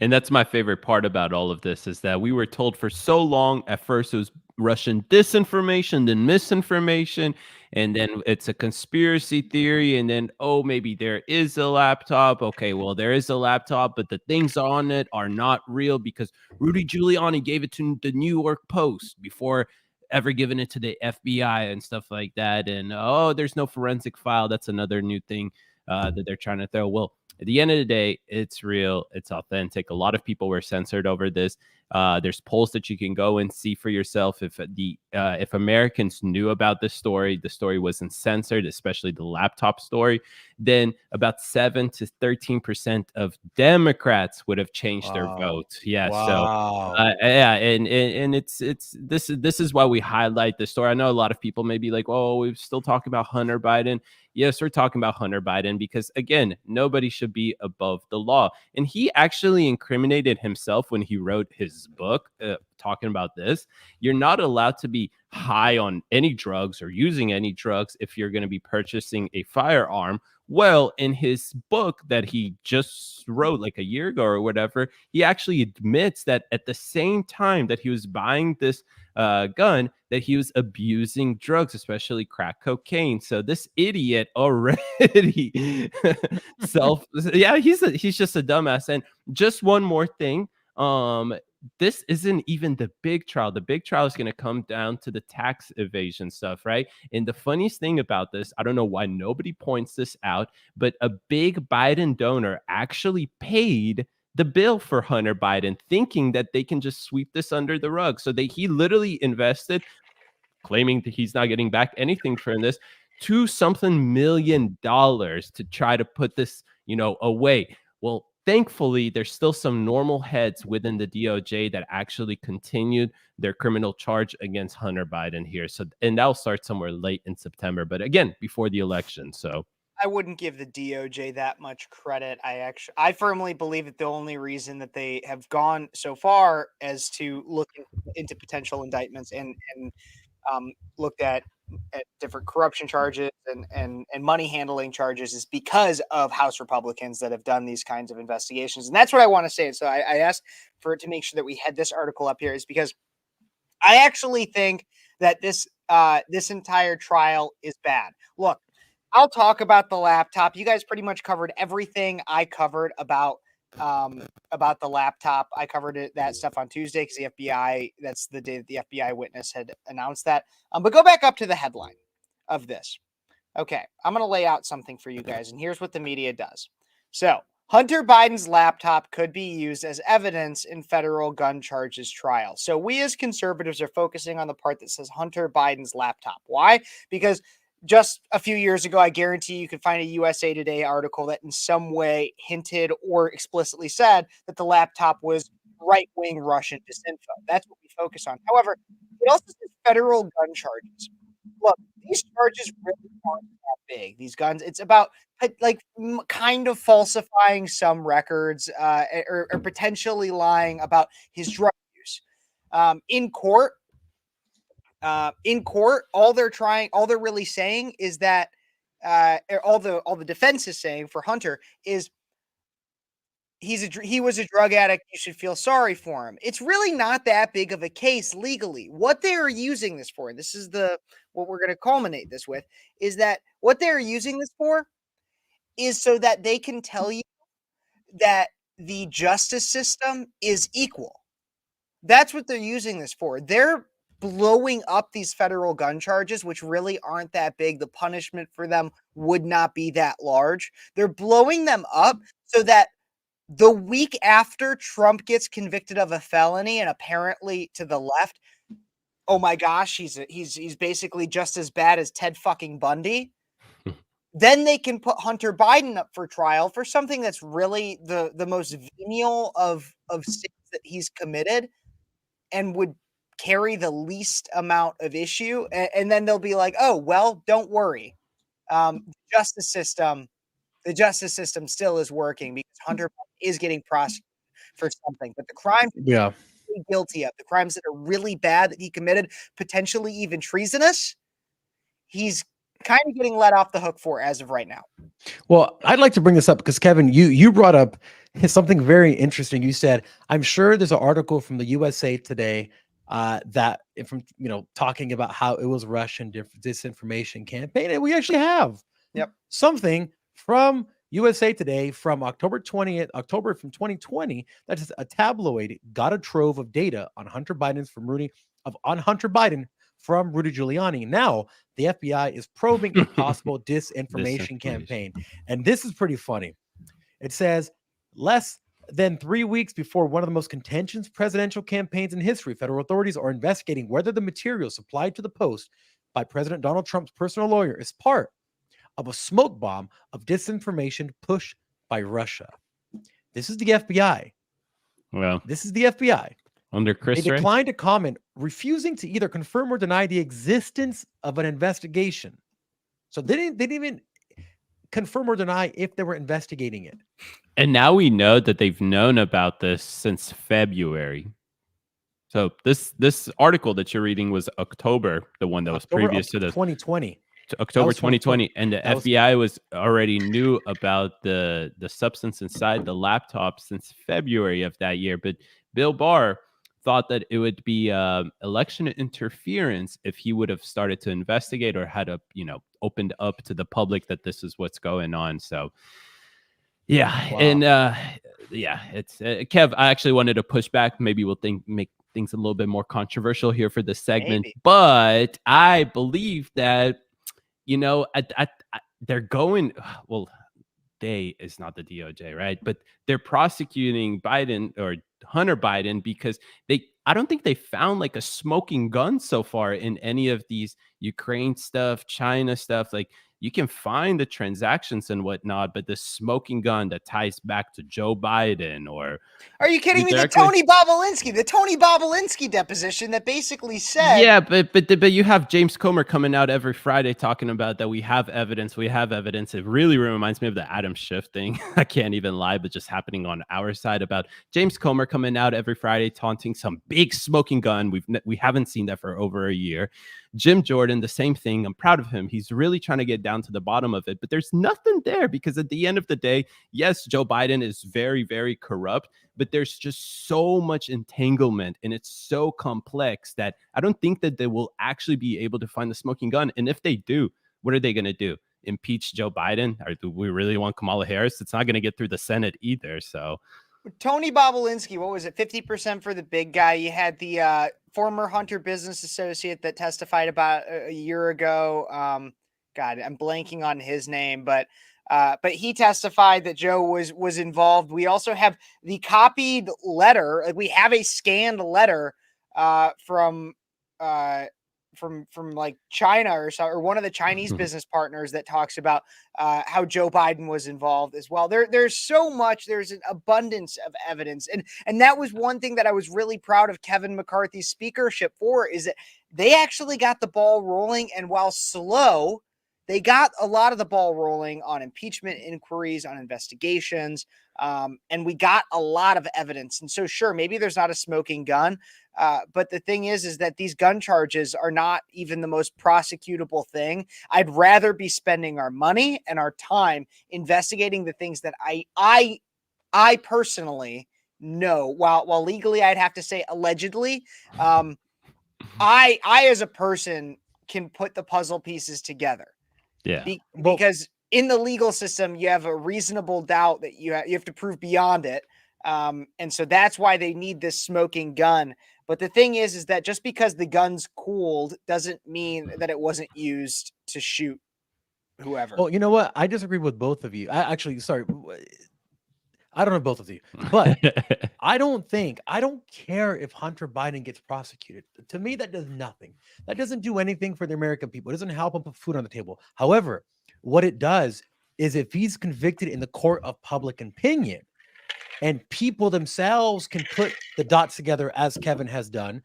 And that's my favorite part about all of this, is that we were told for so long, at first it was Russian disinformation, then misinformation, and then it's a conspiracy theory, and then, oh, maybe there is a laptop. Okay, well, there is a laptop, but the things on it are not real because Rudy Giuliani gave it to the New York Post before ever giving it to the FBI and stuff like that. And, oh, there's no forensic file. That's another new thing that they're trying to throw. Well, at the end of the day, it's real. It's authentic. A lot of people were censored over this. There's polls that you can go and see for yourself. If Americans knew about this story, the story wasn't censored, especially the laptop story, then about 7 to 13% of Democrats would have changed their vote. Yeah. Wow. So yeah, and it's this is why we highlight this story. I know a lot of people may be like, "Oh, we're still talking about Hunter Biden." Yes, we're talking about Hunter Biden because, again, nobody should be above the law. And he actually incriminated himself when he wrote his book talking about this. You're not allowed to be high on any drugs or using any drugs if you're going to be purchasing a firearm. Well, in his book that he just wrote like a year ago or whatever, he actually admits that at the same time that he was buying this gun, that he was abusing drugs, especially crack cocaine. So this idiot already he's just a dumbass. And just one more thing, this isn't even the big trial. The big trial is going to come down to the tax evasion stuff, right? And the funniest thing about this, I don't know why nobody points this out, but a big Biden donor actually paid the bill for Hunter Biden, thinking that they can just sweep this under the rug. So he literally invested, claiming that he's not getting back anything from this, $2-something million to try to put this, away. Well, thankfully, there's still some normal heads within the DOJ that actually continued their criminal charge against Hunter Biden here. So, and that'll start somewhere late in September, but again, before the election. So I wouldn't give the DOJ that much credit. I firmly believe that the only reason that they have gone so far as to look into potential indictments and looked at different corruption charges and money handling charges is because of House Republicans that have done these kinds of investigations. And that's what I want to say. And so I asked for it to make sure that we had this article up here, is because I actually think that this entire trial is bad. Look, I'll talk about the laptop. You guys pretty much covered everything I covered about the laptop. I covered that stuff on Tuesday because the FBI, that's the day that the FBI witness had announced that. But go back up to the headline of this. Okay, I'm going to lay out something for you guys, and here's what the media does. So, Hunter Biden's laptop could be used as evidence in federal gun charges trial. So we as conservatives are focusing on the part that says Hunter Biden's laptop. Why? Because just a few years ago, I guarantee you could find a USA Today article that in some way hinted or explicitly said that the laptop was right-wing Russian disinfo. That's what we focus on. However, it also says federal gun charges. Look, these charges really aren't that big. These guns, it's about kind of falsifying some records or potentially lying about his drug use. In court, all they're really saying is that all the defense is saying for Hunter is he was a drug addict. You should feel sorry for him. It's really not that big of a case legally. What they are using this for, and this is what we're going to culminate this with, is that what they're using this for is so that they can tell you that the justice system is equal. That's what they're using this for. They're blowing up these federal gun charges, which really aren't that big. The punishment for them would not be that large. They're blowing them up so that the week after Trump gets convicted of a felony, and apparently to the left, oh my gosh, he's basically just as bad as Ted fucking Bundy. Then they can put Hunter Biden up for trial for something that's really the most venial of sins that he's committed and would carry the least amount of issue. And then they'll be like, oh, well, don't worry. The justice system still is working because Hunter Biden is getting prosecuted for something. But the crimes he's guilty of, the crimes that are really bad that he committed, potentially even treasonous, he's kind of getting let off the hook for as of right now. Well, I'd like to bring this up because Kevin, you brought up something very interesting. You said, I'm sure there's an article from the USA Today that from talking about how it was Russian disinformation campaign, and we actually have something from USA Today from October from 2020. That is a tabloid got a trove of data on Hunter Biden from Rudy Giuliani. Now the FBI is probing a possible disinformation campaign, and this is pretty funny. It says then 3 weeks before one of the most contentious presidential campaigns in history, federal authorities are investigating whether the material supplied to the Post by President Donald Trump's personal lawyer is part of a smoke bomb of disinformation pushed by Russia. This is the FBI. Well, This is the FBI. under They Chris Wray. declined to comment, refusing to either confirm or deny the existence of an investigation. So they didn't even confirm or deny if they were investigating it. And now we know that they've known about this since February. So this article that you're reading was October, the one that was October previous of to the 2020. to October was 2020, and the That was- FBI was already knew about the substance inside the laptop since February of that year. But Bill Barr thought that it would be election interference if he would have started to investigate or had a opened up to the public that this is what's going on. So yeah, Wow. and yeah, it's Kev. I actually wanted to push back. Maybe we'll make things a little bit more controversial here for this segment, Maybe. but I believe that they're going. Well, they is not the DOJ, right? But they're prosecuting Biden or Hunter Biden because I don't think they found like a smoking gun so far in any of these Ukraine stuff, China stuff. Like you can find the transactions and whatnot, but the smoking gun that ties back to Joe Biden or Are you kidding me? The directly- Tony Bobolinsky deposition that basically said, yeah, but you have James Comer coming out every Friday talking about that we have evidence. It really reminds me of the Adam Schiff thing. I can't even lie, but just happening on our side about James Comer coming out every Friday taunting some big smoking gun. We haven't seen that for over a year. Jim Jordan, the same thing. I'm proud of him. He's really trying to get down to the bottom of it, but there's nothing there because at the end of the day, yes, Joe Biden is very, very corrupt, but there's just so much entanglement and it's so complex that I don't think that they will actually be able to find the smoking gun. And if they do, what are they going to do? Impeach Joe Biden? Or do we really want Kamala Harris? It's not going to get through the Senate either. So Tony Bobolinsky, what was it? 50% for the big guy. You had the former Hunter business associate that testified about a year ago. God, I'm blanking on his name, but he testified that Joe was involved. We also have the copied letter. Like we have a scanned letter from like China or one of the Chinese business partners that talks about how Joe Biden was involved as well. There's so much. There's an abundance of evidence, and that was one thing that I was really proud of Kevin McCarthy's speakership for, is that they actually got the ball rolling, and while slow, they got a lot of the ball rolling on impeachment inquiries, on investigations, and we got a lot of evidence. And so, sure, maybe there's not a smoking gun, but the thing is that these gun charges are not even the most prosecutable thing. I'd rather be spending our money and our time investigating the things that I personally know. While legally, I'd have to say allegedly, I as a person can put the puzzle pieces together. yeah, Because in the legal system, you have a reasonable doubt that you have to prove beyond it. And so that's why they need this smoking gun. But the thing is that just because the gun's cooled doesn't mean that it wasn't used to shoot whoever. Well, you know what? I disagree with both of you. I don't know both of you, but I don't care if Hunter Biden gets prosecuted. To me, that does nothing. That doesn't do anything for the American people. It doesn't help them put food on the table. However, what it does is if he's convicted in the court of public opinion and people themselves can put the dots together as Kevin has done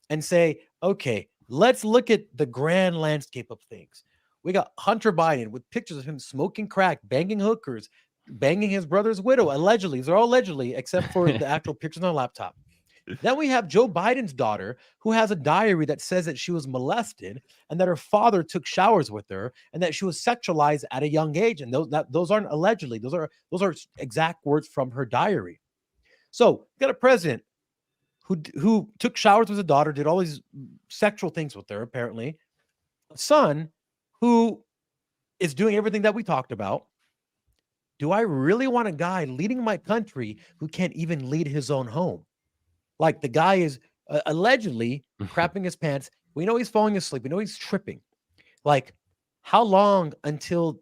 and say, okay, let's look at the grand landscape of things. We got Hunter Biden with pictures of him smoking crack, banging hookers, banging his brother's widow, allegedly. These are all allegedly, except for the actual pictures on the laptop. Then we have Joe Biden's daughter, who has a diary that says that she was molested and that her father took showers with her and that she was sexualized at a young age. And those aren't allegedly; those are exact words from her diary. So you got a president who took showers with his daughter, did all these sexual things with her, apparently. A son who is doing everything that we talked about. Do I really want a guy leading my country who can't even lead his own home? Like the guy is allegedly crapping his pants. We know he's falling asleep. We know he's tripping. Like, how long until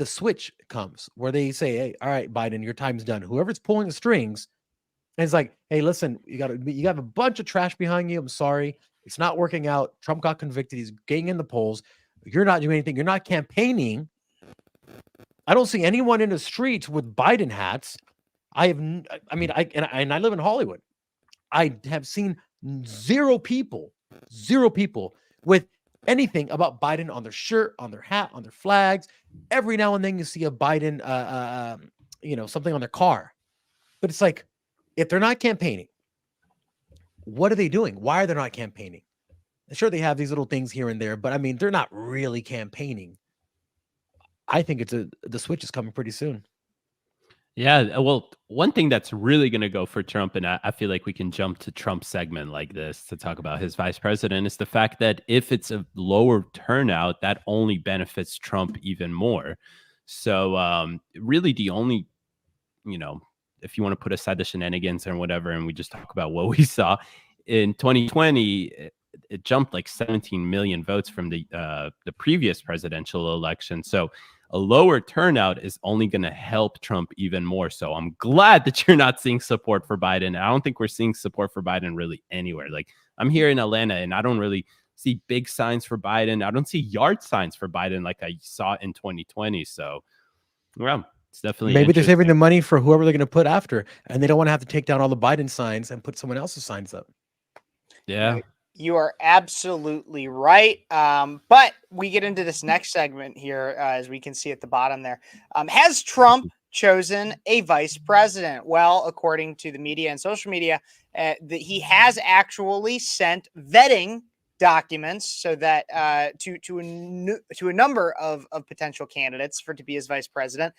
the switch comes where they say, hey, all right, Biden, your time's done. Whoever's pulling the strings, and it's like, hey, listen, you have a bunch of trash behind you. I'm sorry. It's not working out. Trump got convicted. He's getting in the polls. You're not doing anything. You're not campaigning. I don't see anyone in the streets with Biden hats. I live in Hollywood. I have seen zero people with anything about Biden on their shirt, on their hat, on their flags. Every now and then you see a Biden, something on their car. But it's like, if they're not campaigning, what are they doing? Why are they not campaigning? Sure, they have these little things here and there, but I mean, they're not really campaigning. I think the switch is coming pretty soon. Yeah, well, one thing that's really going to go for Trump, and I feel like we can jump to Trump's segment like this to talk about his vice president, is the fact that if it's a lower turnout, that only benefits Trump even more. So really the only, if you want to put aside the shenanigans and whatever, and we just talk about what we saw in 2020, it jumped like 17 million votes from the previous presidential election. So a lower turnout is only going to help Trump even more. So I'm glad that you're not seeing support for Biden. I don't think we're seeing support for Biden really anywhere. Like, I'm here in Atlanta and I don't really see big signs for Biden. I don't see yard signs for Biden like I saw in 2020. So, well, it's definitely maybe they're saving the money for whoever they're going to put after, and they don't want to have to take down all the Biden signs and put someone else's signs up. Yeah. You are absolutely right. But we get into this next segment here, as we can see at the bottom there. Has Trump chosen a vice president? Well, according to the media and social media, he has actually sent vetting documents so that to a number of potential candidates to be his vice president,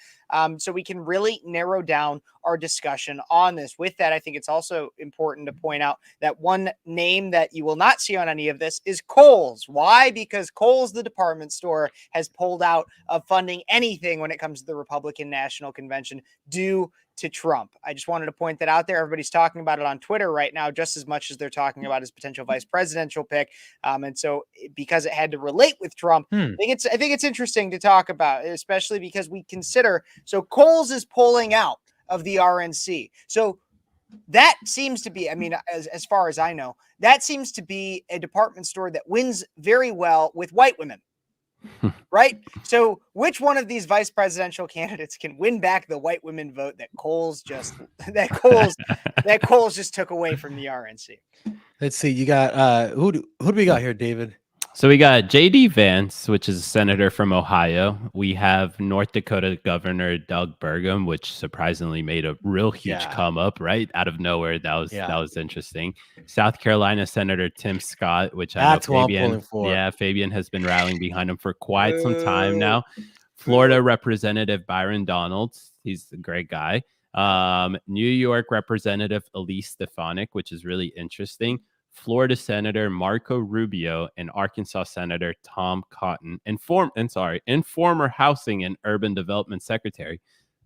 so we can really narrow down our discussion on this. With that, I think it's also important to point out that one name that you will not see on any of this is Kohl's. Why? Because Kohl's, the department store, has pulled out of funding anything when it comes to the Republican National Convention due to Trump. I just wanted to point that out there. Everybody's talking about it on Twitter right now, just as much as they're talking about his potential vice presidential pick. And so because it had to relate with Trump, I think it's interesting to talk about, especially because we consider, so Kohl's is pulling out of the RNC. So that seems to be, I mean, as far as I know, that seems to be a department store that wins very well with white women. Right? So which one of these vice presidential candidates can win back the white women vote that Kohl's just took away from the RNC? Let's see. You got who do we got here, David? So we got J.D. Vance, which is a senator from Ohio. We have North Dakota Governor Doug Burgum, which surprisingly made a real huge come up right out of nowhere. That was interesting. South Carolina Senator Tim Scott, which that's I know Fabian, what I'm pulling for. Yeah, Fabian has been rallying behind him for quite some time now. Florida Representative Byron Donalds, he's a great guy. New York Representative Elise Stefanik, which is really interesting. Florida Senator Marco Rubio, and Arkansas Senator Tom Cotton, and former Housing and Urban Development Secretary.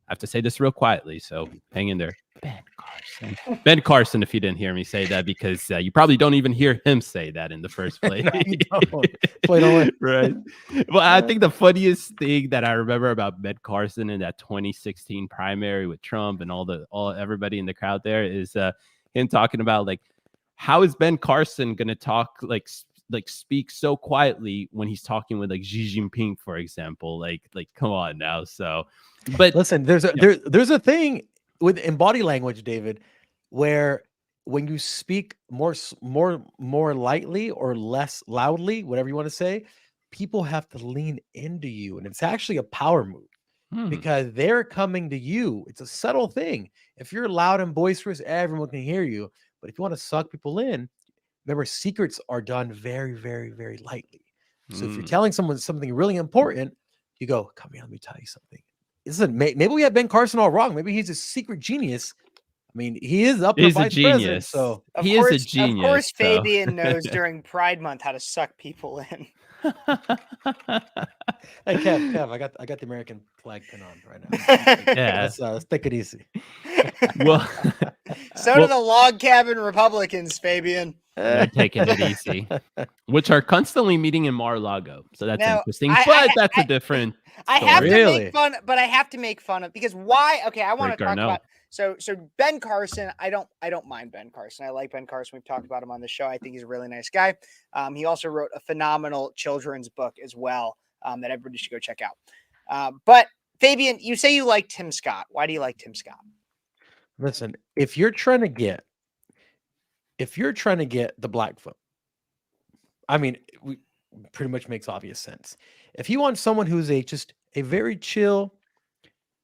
I have to say this real quietly, so hang in there. Ben Carson. Ben Carson, if you didn't hear me say that, because you probably don't even hear him say that in the first place. No, you don't. Right. Well, I think the funniest thing that I remember about Ben Carson in that 2016 primary with Trump and everybody in the crowd there is him talking about, like, how is Ben Carson going to talk, like speak so quietly when he's talking with, like, Xi Jinping, for example? Like, come on now. So, but listen, there's a thing in body language, David, where when you speak more lightly or less loudly, whatever you want to say, people have to lean into you, and it's actually a power move because they're coming to you. It's a subtle thing. If you're loud and boisterous, everyone can hear you. But if you want to suck people in, remember, secrets are done very, very, very lightly. So if you're telling someone something really important, you go, come here, let me tell you something. Listen, maybe we have Ben Carson all wrong. Maybe he's a secret genius. I mean, he is up to vice president. So he is a genius. Of course, Fabian knows during Pride Month how to suck people in. Hey, Kev, I got the American flag pin on right now. Yeah, let's take it easy. Well, do the log cabin Republicans, Fabian. They're taking it easy, which are constantly meeting in Mar-a-Lago. So that's interesting. That's a different I have to Really? make fun, but I have to make fun of because why? Okay, I want to Rick talk Garnell. about so Ben Carson. I don't mind Ben Carson. I like Ben Carson. We've talked about him on the show. I think he's a really nice guy. He also wrote a phenomenal children's book as well that everybody should go check out. But Fabian, you say you like Tim Scott. Why do you like Tim Scott? Listen, if you're trying to get the black vote, I mean, we pretty much makes obvious sense. If you want someone who's just a very chill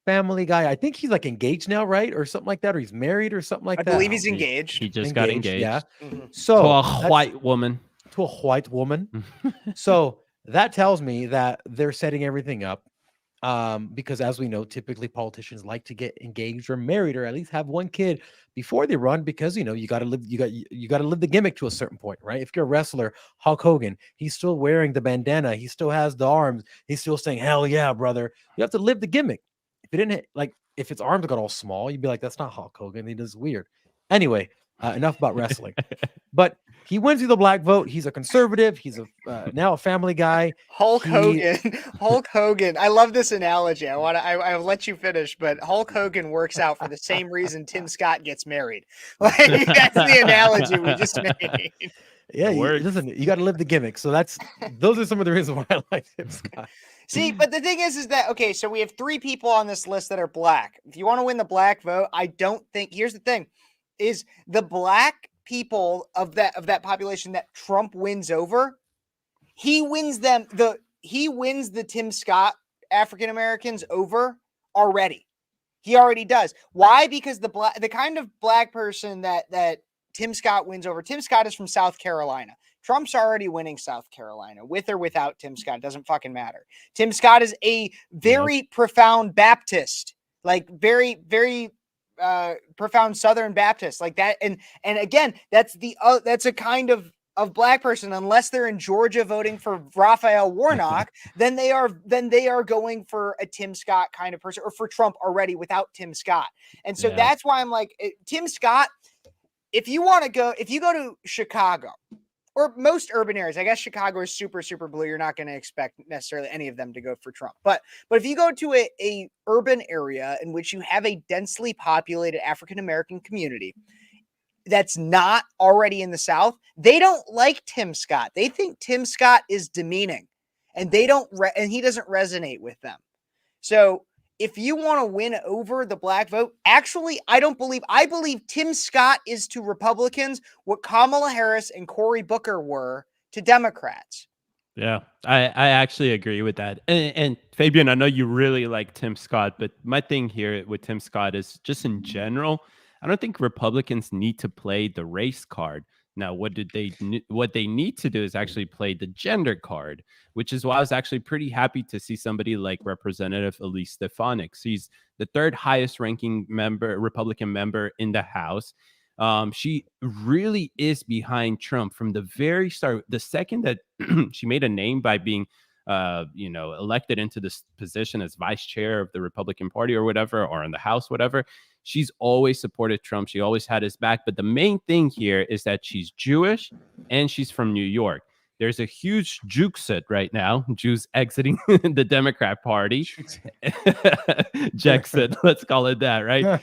family guy, I think he's like engaged now, right? Or something like that, or he's married or something like I that. believe he's He engaged. just got engaged. Yeah. Mhm. So To a that's- white woman. to a white woman. So that tells me that they're setting everything up. Because as we know, typically politicians like to get engaged or married or at least have one kid before they run, because you got to live, you got to live the gimmick to a certain point, right? If you're a wrestler, Hulk Hogan, he's still wearing the bandana, he still has the arms, he's still saying, "Hell yeah, brother." You have to live the gimmick. If it didn't if his arms got all small, you'd be like, "That's not Hulk Hogan. He does weird." Anyway, enough about wrestling. But he wins you the black vote. He's a conservative. He's now a family guy. Hulk He- Hogan. Hulk Hogan. I love this analogy. I'll let you finish, but Hulk Hogan works out for the same reason Tim Scott gets married. Like that's the analogy we just made. Yeah, It works. listen, you got to live the gimmick. So those are some of the reasons why I like Tim Scott. See, but the thing is that okay, so we have 3 people on this list that are black. If you want to win the black vote, I don't think here's the thing is the black people of that population that Trump wins over, he wins the Tim Scott African Americans over already. He already does. Why? Because the kind of black person that Tim Scott wins over. Tim Scott is from South Carolina. Trump's already winning South Carolina with or without Tim Scott. It doesn't fucking matter. Tim Scott is a very profound Baptist, like very, very profound Southern Baptist like that. And again, that's a kind of black person, unless they're in Georgia voting for Raphael Warnock, then they are going for a Tim Scott kind of person, or for Trump already without Tim Scott. And so that's why I'm like, Tim Scott, if you go to Chicago or most urban areas, I guess Chicago is super, super blue. You're not going to expect necessarily any of them to go for Trump. But if you go to a urban area in which you have a densely populated African-American community that's not already in the South, they don't like Tim Scott. They think Tim Scott is demeaning, and and he doesn't resonate with them. So if you want to win over the black vote, actually, I believe Tim Scott is to Republicans what Kamala Harris and Cory Booker were to Democrats. Yeah, I actually agree with that. And Fabian, I know you really like Tim Scott, but my thing here with Tim Scott is just in general, I don't think Republicans need to play the race card. Now, what they need to do is actually play the gender card, which is why I was actually pretty happy to see somebody like Representative Elise Stefanik. She's the 3rd highest ranking Republican member in the House. She really is behind Trump from the very start. The second that she made a name by being elected into this position as vice chair of the Republican Party or whatever, or in the House, whatever, she's always supported Trump. She always had his back. But the main thing here is that she's Jewish and she's from New York. There's a huge Juksit right now, Jews exiting the Democrat Party. Jexit, let's call it that, right?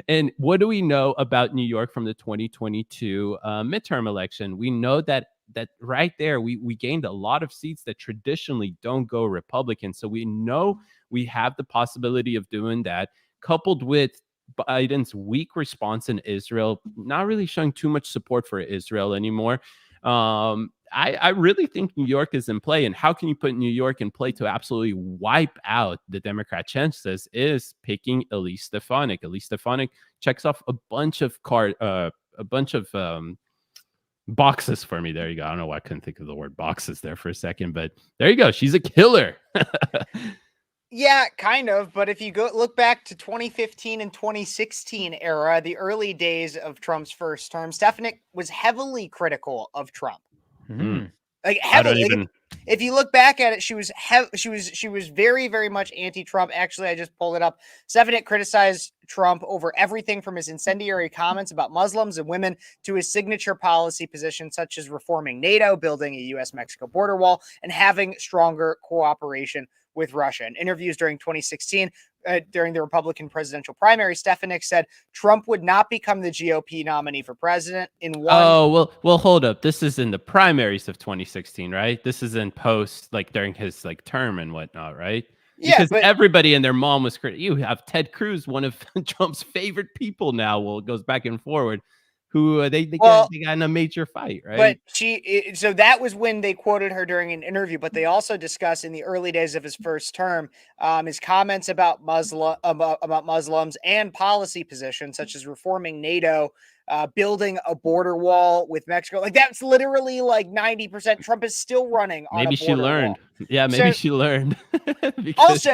And what do we know about New York from the 2022 midterm election? We know that right there, we gained a lot of seats that traditionally don't go Republican. So we know we have the possibility of doing that, coupled with Biden's weak response in Israel, not really showing too much support for Israel anymore. I really think New York is in play. And how can you put New York in play to absolutely wipe out the Democrat chances is picking Elise Stefanik. Elise Stefanik checks off a bunch of boxes for me. There you go. I don't know why I couldn't think of the word boxes there for a second, but there you go. She's a killer. Yeah, kind of. But if you look back to 2015 and 2016 era, the early days of Trump's first term, Stefanik was heavily critical of Trump. Mhm. Like I don't heavily. even. If you look back at it, she was very, very much anti-Trump. Actually, I just pulled it up. Stefanik criticized Trump over everything from his incendiary comments about Muslims and women to his signature policy positions, such as reforming NATO, building a U.S.-Mexico border wall, and having stronger cooperation with Russia. In interviews during 2016, during the Republican presidential primary, Stefanik said Trump would not become the GOP nominee for president in one. Oh, well, hold up. This is in the primaries of 2016, right? This is in post, like during his like term and whatnot, right? Yeah, Because but everybody and their mom was crazy. You have Ted Cruz, one of Trump's favorite people now. Well, it goes back and forward. Who they got in a major fight, right? But so that was when they quoted her during an interview. But they also discussed in the early days of his first term, his comments about Muslims and policy positions such as reforming NATO, building a border wall with Mexico. Like that's literally like 90%. Trump is still running on Maybe a she border learned. wall. Yeah, maybe So- she learned. Because-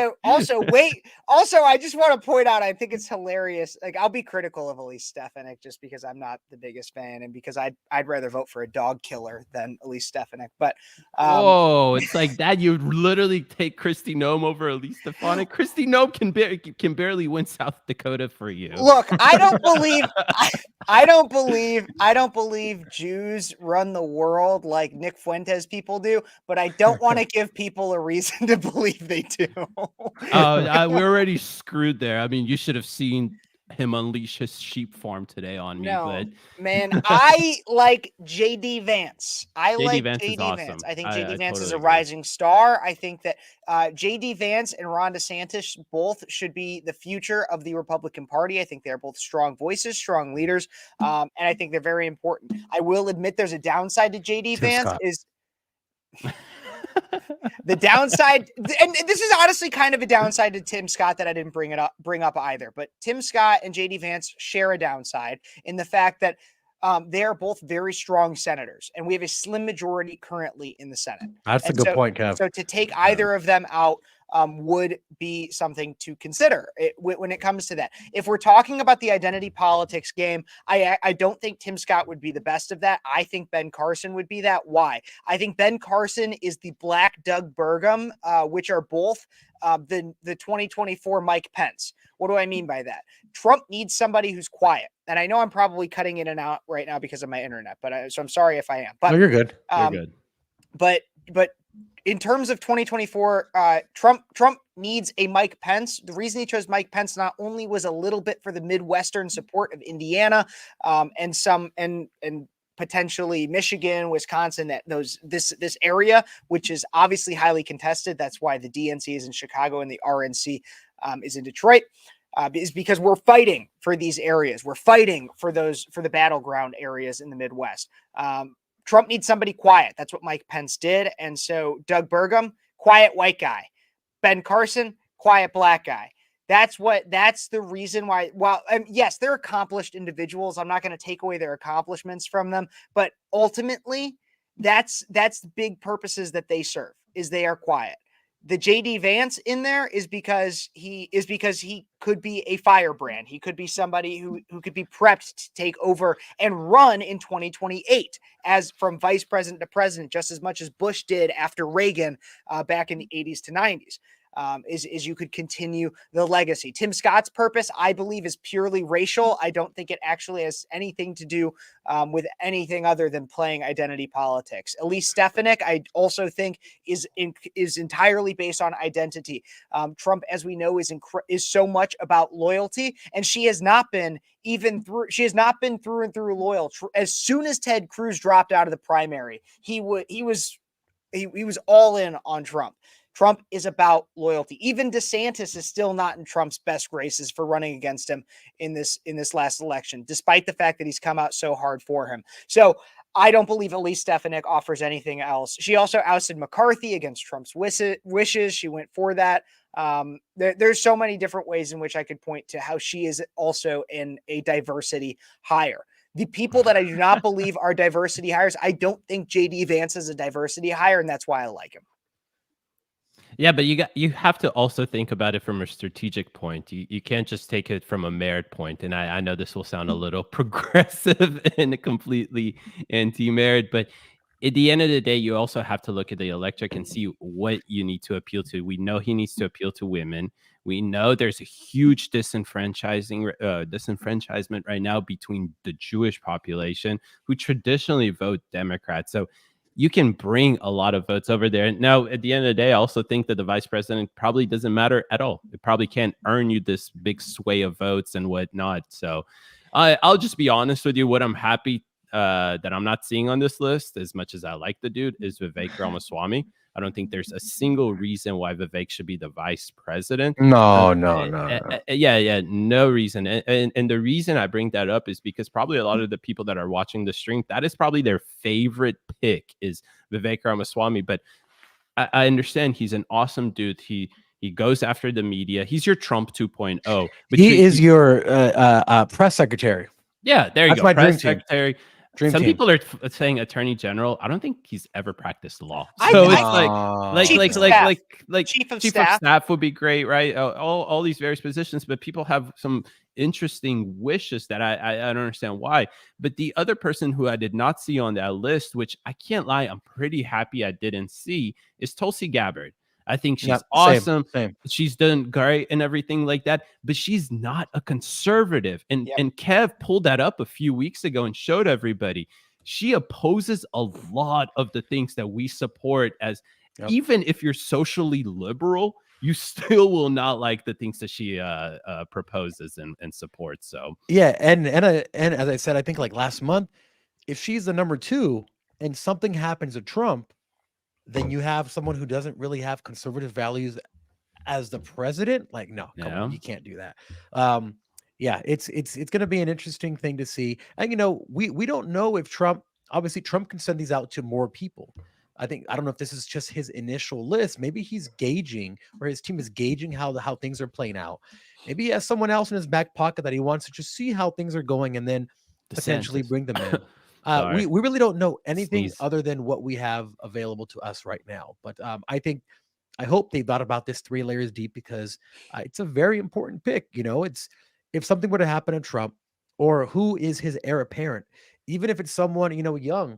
Also, I just want to point out, I think it's hilarious. Like, I'll be critical of Elise Stefanik just because I'm not the biggest fan, and because I'd rather vote for a dog killer than Elise Stefanik. But whoa, it's like that. You literally take Kristi Noem over Elise Stefanik. Kristi Noem can barely win South Dakota for you. look, I don't believe Jews run the world like Nick Fuentes people do, but I don't want to give people a reason to believe they do. We're already screwed there. I mean, you should have seen him unleash his sheep farm today on me. No, But man, I like JD Vance. I JD like Vance is JD awesome. Vance. I think I JD Vance is totally a agree. rising star. I think that JD Vance and Ron DeSantis both should be the future of the Republican Party. I think they're both strong voices, strong leaders, and I think they're very important. I will admit there's a downside to JD Tim Vance Scott. is the downside, and this is honestly kind of a downside to Tim Scott that I didn't bring up either. But Tim Scott and JD Vance share a downside in the fact that they are both very strong senators, and we have a slim majority currently in the Senate. That's a And good point, Kev. So to take either of them out would be something to consider when it comes to that. If we're talking about the identity politics game, I don't think Tim Scott would be the best of that. I think Ben Carson would be that. Why? I think Ben Carson is the black Doug Burgum, which are both the 2024 Mike Pence. What do I mean by that? Trump needs somebody who's quiet. And I know I'm probably cutting in and out right now because of my internet, but so I'm sorry if I am. But No, you're good. You're good. But in terms of 2024, Trump needs a Mike Pence. The reason he chose Mike Pence not only was a little bit for the Midwestern support of Indiana, and potentially Michigan, Wisconsin, this area, which is obviously highly contested. That's why the DNC is in Chicago and the RNC is in Detroit. Is because we're fighting for these areas. We're fighting for the battleground areas in the Midwest. Trump needs somebody quiet. That's what Mike Pence did. And so Doug Burgum, quiet white guy. Ben Carson, quiet black guy. That's the reason why. Well, yes, they're accomplished individuals. I'm not going to take away their accomplishments from them, but ultimately, that's the big purposes that they serve. Is they are quiet. The JD Vance in there is because he could be a firebrand. He could be somebody who could be prepped to take over and run in 2028 as from vice president to president, just as much as Bush did after Reagan back in the 80s to 90s. Is you could continue the legacy. Tim Scott's purpose, I believe, is purely racial. I don't think it actually has anything to do with anything other than playing identity politics. Elise Stefanik, I also think, is entirely based on identity. Trump, as we know, is so much about loyalty, and she has not been through and through loyal. As soon as Ted Cruz dropped out of the primary, he was all in on Trump. Trump is about loyalty. Even DeSantis is still not in Trump's best graces for running against him in this last election, despite the fact that he's come out so hard for him. So I don't believe Elise Stefanik offers anything else. She also ousted McCarthy against Trump's wishes. She went for that. There's so many different ways in which I could point to how she is also in a diversity hire. The people that I do not believe are diversity hires, I don't think JD Vance is a diversity hire, and that's why I like him. Yeah, but you have to also think about it from a strategic point. You can't just take it from a merit point. And I know this will sound a little progressive and completely anti-merit, but at the end of the day, you also have to look at the electorate and see what you need to appeal to. We know he needs to appeal to women. We know there's a huge disenfranchisement right now between the Jewish population who traditionally vote Democrat. So you can bring a lot of votes over there. Now, at the end of the day, I also think that the vice president probably doesn't matter at all. It probably can't earn you this big sway of votes and whatnot. So I'll just be honest with you. What I'm happy that I'm not seeing on this list, as much as I like the dude, is Vivek Ramaswamy. I don't think there's a single reason why Vivek should be the vice president. No. Yeah, no reason. And the reason I bring that up is because probably a lot of the people that are watching the stream, that is probably their favorite pick is Vivek Ramaswamy. But I understand he's an awesome dude. He goes after the media. He's your Trump 2.0. But He is your press secretary. Yeah, there you That's go. my Press dream team. secretary. Dream Some team. people are saying attorney general. I don't think he's ever practiced law. I- So I- it's Chief of staff. like Chief of chief staff. of staff would be great, right? All these various positions, but people have some interesting wishes that I don't understand why. But the other person who I did not see on that list, which I can't lie, I'm pretty happy I didn't see, is Tulsi Gabbard. I think she's awesome. Same. She's done great and everything like that, but she's not a conservative. And Kev pulled that up a few weeks ago and showed everybody. She opposes a lot of the things that we support as even if you're socially liberal, you still will not like the things that she proposes and supports. So Yeah, and as I said, I think like last month, if she's the number 2 and something happens to Trump, then you have someone who doesn't really have conservative values as the president. Like, no, come on, you can't do that. Yeah, it's going to be an interesting thing to see. And we don't know if Trump can send these out to more people. I don't know if this is just his initial list. Maybe he's gauging, or his team is gauging how things are playing out. Maybe he has someone else in his back pocket that he wants to just see how things are going and then potentially bring them in. We really don't know anything other than what we have available to us right now. But I hope they thought about this 3 layers deep, because it's a very important pick. It's, if something were to happen to Trump, or who is his heir apparent, even if it's someone young,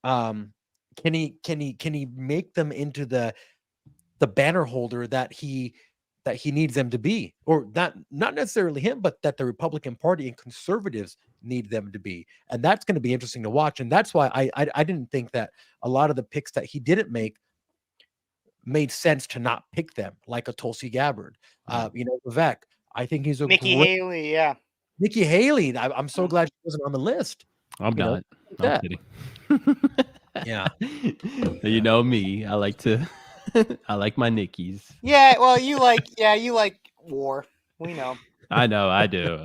can he make them into the banner holder that he needs them to be, or not necessarily him, but that the Republican Party and conservatives need them to be. And that's going to be interesting to watch. And that's why I didn't think that a lot of the picks that he didn't make made sense to not pick them, like a Tulsi Gabbard, Vivek. I think he's a Nikki great Haley, yeah. Nikki Haley. I'm so glad she wasn't on the list. I'm not. I'm kidding. Yeah. You know me. I like my Nickies. Yeah, well, you like war. We know. I know. I do.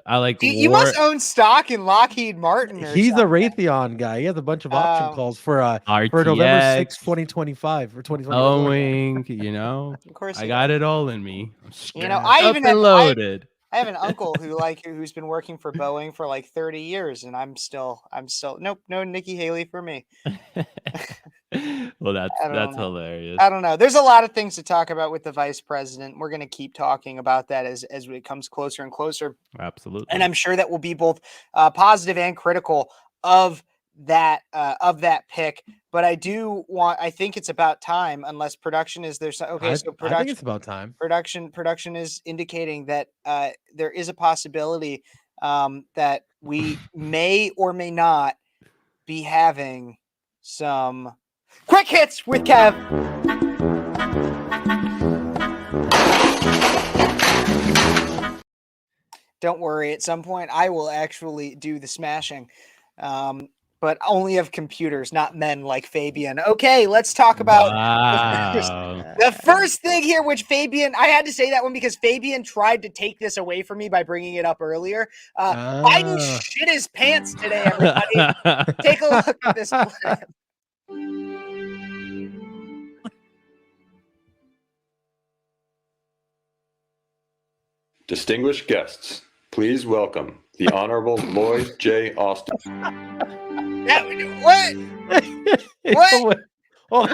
I like You war. must own stock in Lockheed Martin. Or He's something. a Raytheon guy. He has a bunch of option calls for November RTX, 6, 2025 or 2024. Boeing, Of course, I got it all in me. I even have loaded. I have an uncle who's been working for Boeing for like 30 years, and I'm still nope, no Nikki Haley for me. Well, that's hilarious. I don't know. There's a lot of things to talk about with the vice president. We're going to keep talking about that as it comes closer and closer. Absolutely. And I'm sure that will be both positive and critical of that pick. But I think it's about time, unless production is there. So production, I think it's about time. Production is indicating that there is a possibility that we may or may not be having some quick hits with Kev. Don't worry, at some point I will actually do the smashing. But only of computers, not men like Fabian. Okay, let's talk about the first thing here, which Fabian, I had to say that one because Fabian tried to take this away from me by bringing it up earlier. Biden shit his pants today, everybody. Take a look at this clip. Distinguished guests, please welcome the Honorable Lloyd J. Austin. What? What?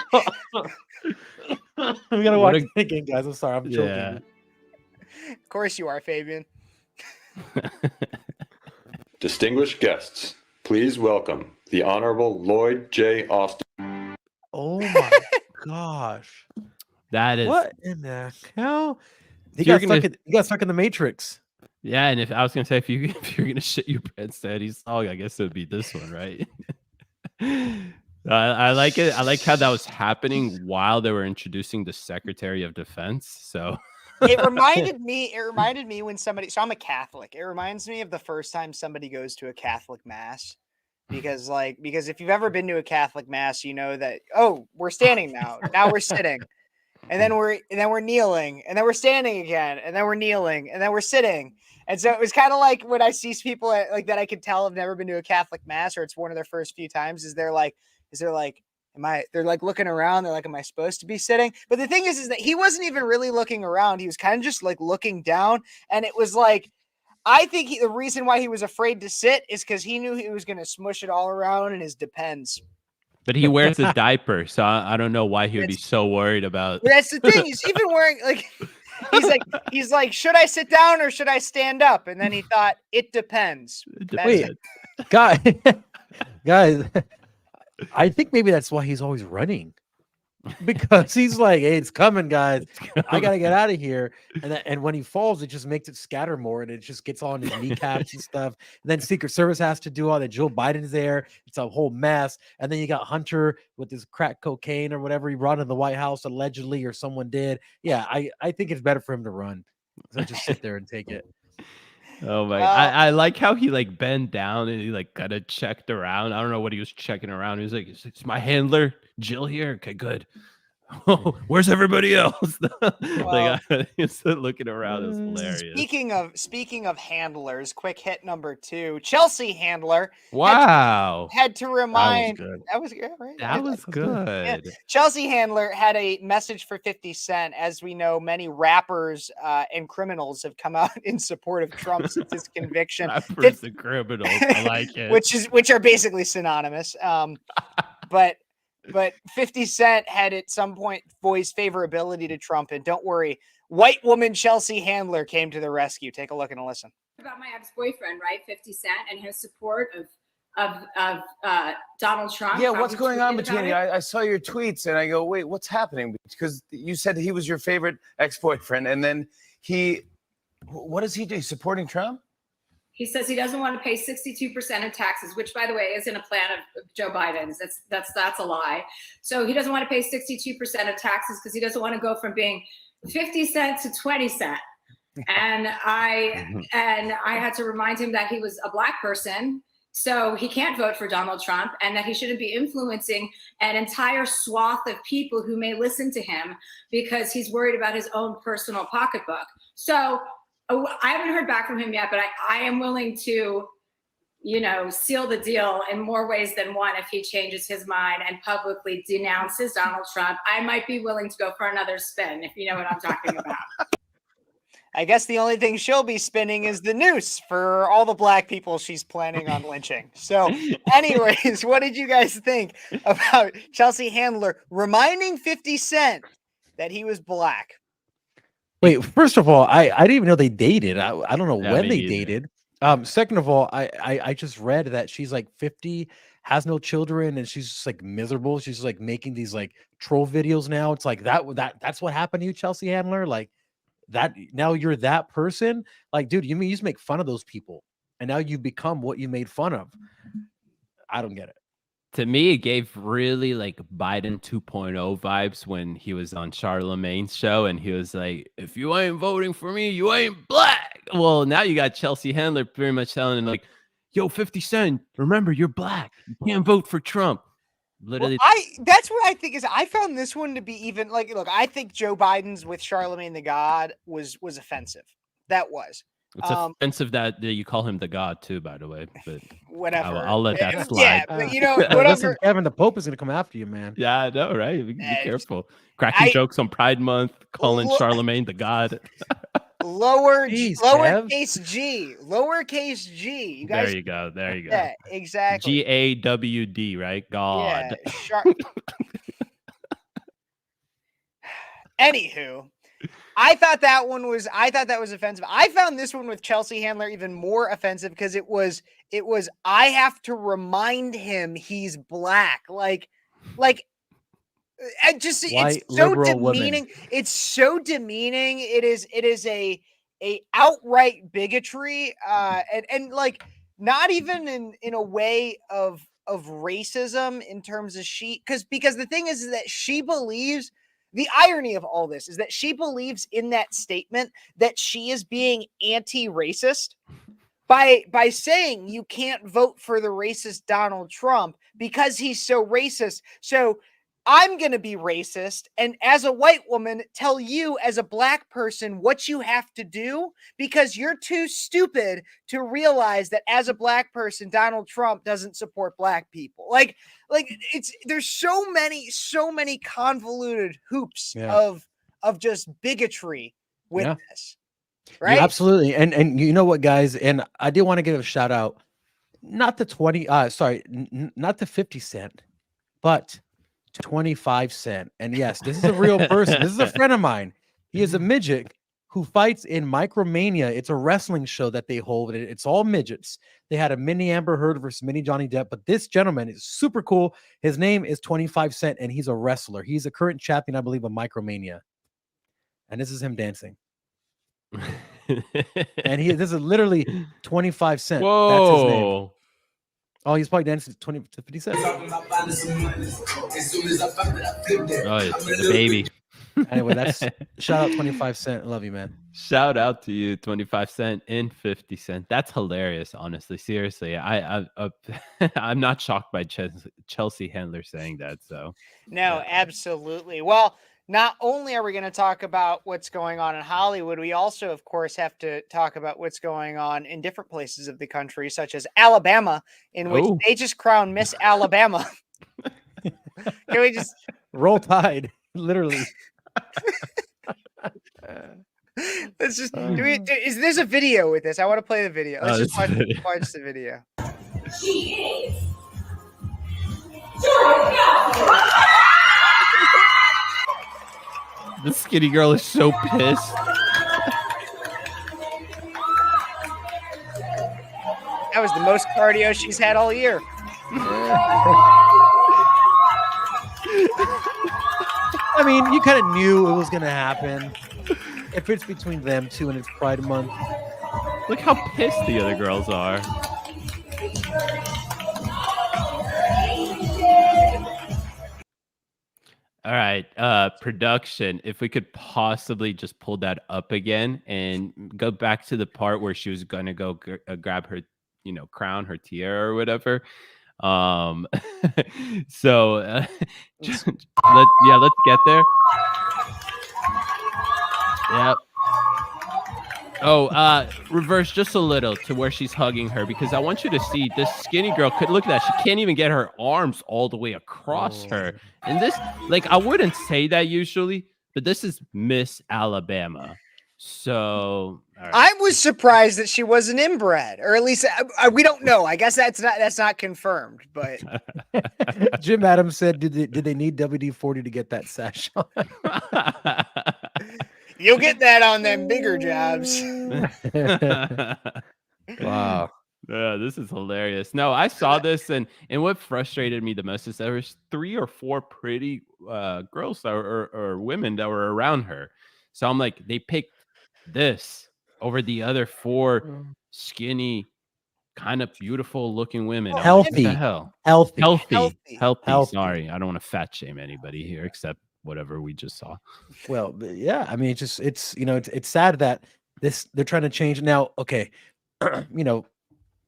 We gotta watch it again, guys. I'm sorry, I'm joking. Yeah. Of course you are, Fabian. Distinguished guests, please welcome the Honorable Lloyd J. Austin. Oh my gosh. That is What in the hell? He So got stuck in the Matrix. Yeah, and if I was gonna say if you're gonna shit your pants to Eddie's song, I guess it would be this one, right? I like it. I like how that was happening while they were introducing the Secretary of Defense. So It reminded me when somebody, so I'm a Catholic. It reminds me of the first time somebody goes to a Catholic mass because if you've ever been to a Catholic mass, you know that, oh, we're standing now. Now we're sitting. And then we're kneeling, and then we're standing again, and then we're kneeling, and then we're sitting. And so it was kind of like when I see people like that I can tell have never been to a Catholic mass, or it's one of their first few times, they're like, they're like looking around, they're like, am I supposed to be sitting? But the thing is that he wasn't even really looking around. He was kind of just like looking down. And it was like, I think the reason why he was afraid to sit is because he knew he was going to smush it all around in his Depends. but he wears a diaper, so I don't know why he would be so worried about. That's the thing. He's even wearing he's like, should I sit down or should I stand up? And then he thought, it depends. Wait, guys, I think maybe that's why he's always running, because he's like, hey, it's coming, guys. I gotta get out of here. And when he falls, it just makes it scatter more, and it just gets on his kneecaps and stuff. And then Secret Service has to do all that. Joe Biden's there. It's a whole mess. And then you got Hunter with his crack cocaine or whatever he brought in the White House allegedly, or someone did. Yeah, I think it's better for him to run. So just sit there and take it. Oh my! I like how he like bent down and he like kind of checked around. I don't know what he was checking around. He was like, "It's my handler, Jill here. Okay, good. Oh, where's everybody else?" Like he's looking around. It's hilarious. Speaking of handlers, quick hit number 2. Chelsea Handler. Wow. Had to remind. That was good. That was good. Yeah. Chelsea Handler had a message for 50 Cent. As we know, many rappers and criminals have come out in support of Trump since his conviction. Rappers and criminals. I like it. Which are basically synonymous. But 50 Cent had at some point voiced favorability to Trump. And don't worry, white woman Chelsea Handler came to the rescue. Take a look and a listen. About my ex-boyfriend, right? 50 Cent and his support of Donald Trump. Yeah, what's going on between you? I saw your tweets and I go, wait, what's happening? Because you said he was your favorite ex-boyfriend. And then what does he do? Supporting Trump? He says he doesn't want to pay 62% of taxes, which, by the way, is in a plan of Joe Biden's. That's a lie. So he doesn't want to pay 62% of taxes because he doesn't want to go from being 50 cents to 20 cents. And I had to remind him that he was a Black person, so he can't vote for Donald Trump, and that he shouldn't be influencing an entire swath of people who may listen to him because he's worried about his own personal pocketbook. So I haven't heard back from him yet, but I am willing to, seal the deal in more ways than one if he changes his mind and publicly denounces Donald Trump. I might be willing to go for another spin, if you know what I'm talking about. I guess the only thing she'll be spinning is the noose for all the Black people she's planning on lynching. So anyways, what did you guys think about Chelsea Handler reminding 50 Cent that he was Black? Wait, first of all, I didn't even know they dated. I don't know when they dated. Second of all, I just read that she's like 50, has no children, and she's just like miserable. She's like making these like troll videos now. It's like that's what happened to you, Chelsea Handler. Like that now you're that person. Like, dude, you used to make fun of those people, and now you become what you made fun of. I don't get it. To me, it gave really like Biden 2.0 vibes when he was on Charlemagne's show and he was like, if you ain't voting for me, you ain't Black. Well, now you got Chelsea Handler pretty much telling him like, yo, 50 Cent, remember, you're Black. You can't vote for Trump. Literally. Well, that's what I think is, I found this one to be even like, look, I think Joe Biden's with Charlemagne the God was offensive. That was. It's offensive that you call him the God too, by the way. But whatever, I'll let that slide. Yeah, but whatever. Listen, Kevin, the Pope is going to come after you, man. Yeah, I know, right? Be careful. Cracking jokes on Pride Month, calling Charlemagne the God. Lowercase G. You guys. There you go. Yeah, exactly. GAWD, right? God. Yeah, Anywho. I thought that was offensive. I found this one with Chelsea Handler even more offensive because it was I have to remind him he's Black. Like it's so demeaning. Women. It's so demeaning. It is a outright bigotry and like not even in a way of of racism in terms of because the thing is that she believes, the irony of all this is that she believes in that statement that she is being anti-racist by saying you can't vote for the racist Donald Trump because he's so racist. So I'm going to be racist, and as a white woman, tell you as a black person what you have to do because you're too stupid to realize that as a black person, Donald Trump doesn't support black people. Like there's so many convoluted hoops of just bigotry with this. Right? Yeah, absolutely. And you know what, guys, and I do want to give a shout out, not to 50 Cent, but 25 Cent. And yes, this is a real person. This is a friend of mine. He is a midget who fights in Micromania. It's a wrestling show that they hold. It's all midgets. They had a mini Amber Heard versus mini Johnny Depp, but this gentleman is super cool. His name is 25 Cent, and he's a wrestler. He's a current champion, I believe, of Micromania. And this is him dancing. And this is literally 25 Cent. Whoa. That's his name. Oh, he's probably dancing 20 to 50 Cent. Oh, it's the baby. Anyway, that's shout out 25 Cent. I love you, man. Shout out to you, 25 Cent and 50 Cent. That's hilarious, honestly. Seriously, I'm not shocked by Chelsea Handler saying that. So no, absolutely. Well, not only are we going to talk about what's going on in Hollywood, we also, of course, have to talk about what's going on in different places of the country, such as Alabama, in which they just crowned Miss Alabama. Can we just roll Tide? Literally. Let's just there's a video with this. I want to play the video. Let's just watch the video. She is. The skinny girl is so pissed. That was the most cardio she's had all year. I mean, you kind of knew it was going to happen. If it's between them two and it's Pride Month. Look how pissed the other girls are. All right, production, if we could possibly just pull that up again and go back to the part where she was going to go grab her, crown, her tiara or whatever. So let's get there. Yep. Oh, reverse just a little to where she's hugging her, because I want you to see this skinny girl. Look at that. She can't even get her arms all the way across her. And this, I wouldn't say that usually, but this is Miss Alabama. So right. I was surprised that she wasn't inbred, or at least we don't know. I guess that's not confirmed. But Jim Adams said, "Did they need WD-40 to get that sash on?" You'll get that on them bigger jobs. Wow. Yeah, this is hilarious. No, I saw this, and what frustrated me the most is there was 3 or 4 pretty girls or women that were around her. So I'm like, they picked this over the other 4 skinny, kind of beautiful looking women. Healthy. What the hell? Healthy. Sorry, I don't want to fat shame anybody here except whatever we just saw. Well, yeah, I mean, it's sad that they're trying to change now. Okay,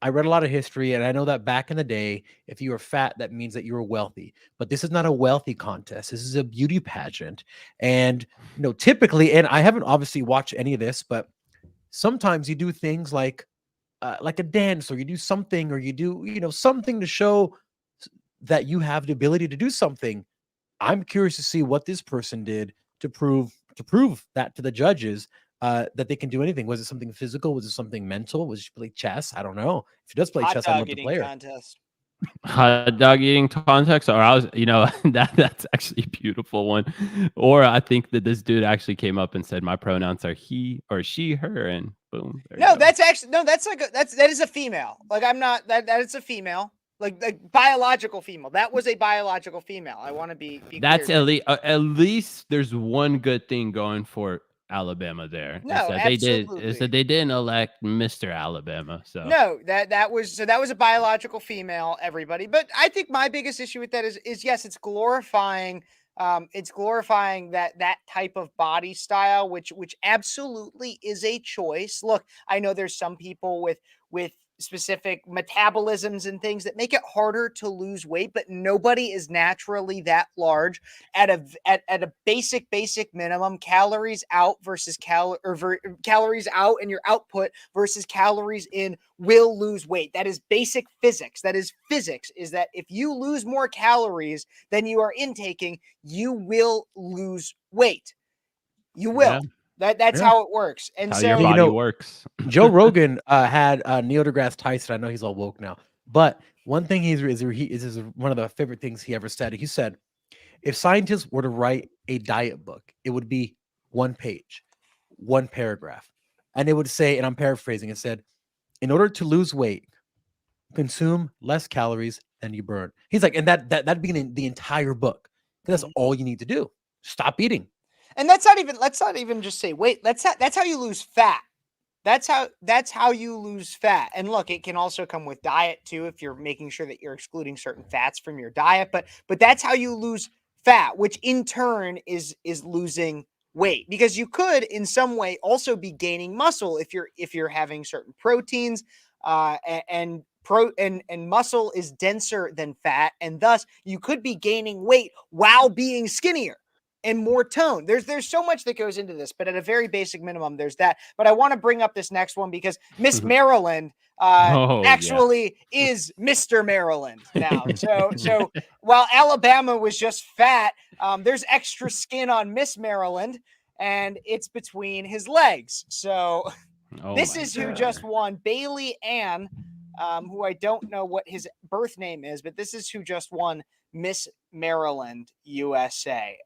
I read a lot of history, and I know that back in the day, if you were fat, that means that you were wealthy. But this is not a wealthy contest. This is a beauty pageant. And, typically, and I haven't obviously watched any of this, but sometimes you do things like a dance, or you do something, or you do, something to show that you have the ability to do something. I'm curious to see what this person did to prove that to the judges. That they can do anything. Was it something physical? Was it something mental? Was she play chess? I don't know. If she does play chess, I'd love to play her. Contest. Hot dog eating contest, or I was, that's actually a beautiful one. Or I think that this dude actually came up and said, "My pronouns are he or she, her," and boom. That is a female. I'm not that is a female. Like biological female. That was a biological female. I want to be that's clear. at least there's one good thing going for Alabama there. No, is that they did absolutely. is that they didn't elect Mr. Alabama. So No, that was a biological female, everybody. But I think my biggest issue with that is yes, it's glorifying that type of body style, which absolutely is a choice. Look, I know there's some people with specific metabolisms and things that make it harder to lose weight, but nobody is naturally that large. At a basic minimum, calories out versus calories out and your output versus calories in will lose weight. That is basic physics. That is physics, is that if you lose more calories than you are intaking, you will lose weight. You will. Yeah. That's Yeah. how it works. And how so your You body know, works. Joe Rogan had Neil deGrasse Tyson. I know he's all woke now, but one thing is one of the favorite things he ever said. He said, if scientists were to write a diet book, it would be one page, one paragraph, and it would say, and I'm paraphrasing, it said, in order to lose weight, consume less calories than you burn. He's like, and that'd be the entire book. That's all you need to do. Stop eating. And let's not even just say weight. That's how you lose fat. That's how you lose fat. And look, it can also come with diet too, if you're making sure that you're excluding certain fats from your diet. But that's how you lose fat, which in turn is losing weight, because you could in some way also be gaining muscle if you're having certain proteins, and muscle is denser than fat, and thus you could be gaining weight while being skinnier and more tone. There's so much that goes into this, but at a very basic minimum, there's that. But I want to bring up this next one because Miss Maryland actually is Mr. Maryland now. So while Alabama was just fat, there's extra skin on Miss Maryland, and it's between his legs. So this is who just won. Bailey Ann, who I don't know what his birth name is, but this is who just won Miss Maryland USA.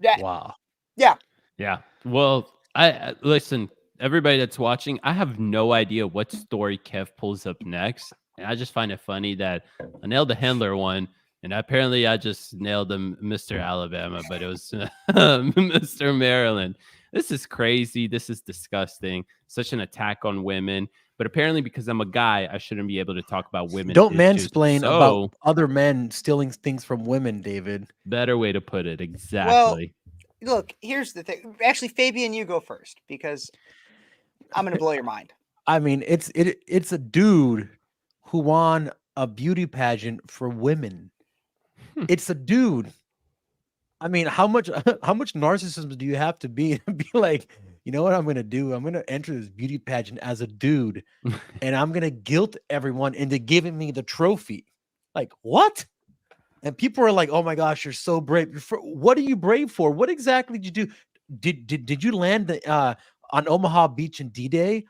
Wow. Yeah. Yeah. Well, I listen, everybody that's watching, I have no idea what story Kev pulls up next. And I just find it funny that I nailed the handler one, and apparently I just nailed him, Mr. Alabama, but it was Mr. Maryland. This is crazy. This is disgusting. Such an attack on women. But apparently, because I'm a guy, I shouldn't be able to talk about women. Don't issues. mansplain So, about other men stealing things from women, David. Better way to put it. Exactly. Well, look, here's the thing. Actually, Fabian, you go first because I'm going to blow your mind. I mean, it's a dude who won a beauty pageant for women. It's a dude. I mean, how much narcissism do you have to be like, you know what I'm going to do? I'm going to enter this beauty pageant as a dude, and I'm going to guilt everyone into giving me the trophy. Like, what? And people are like, oh my gosh, you're so brave. What are you brave for? What exactly did you do? Did you land on Omaha Beach in D-Day?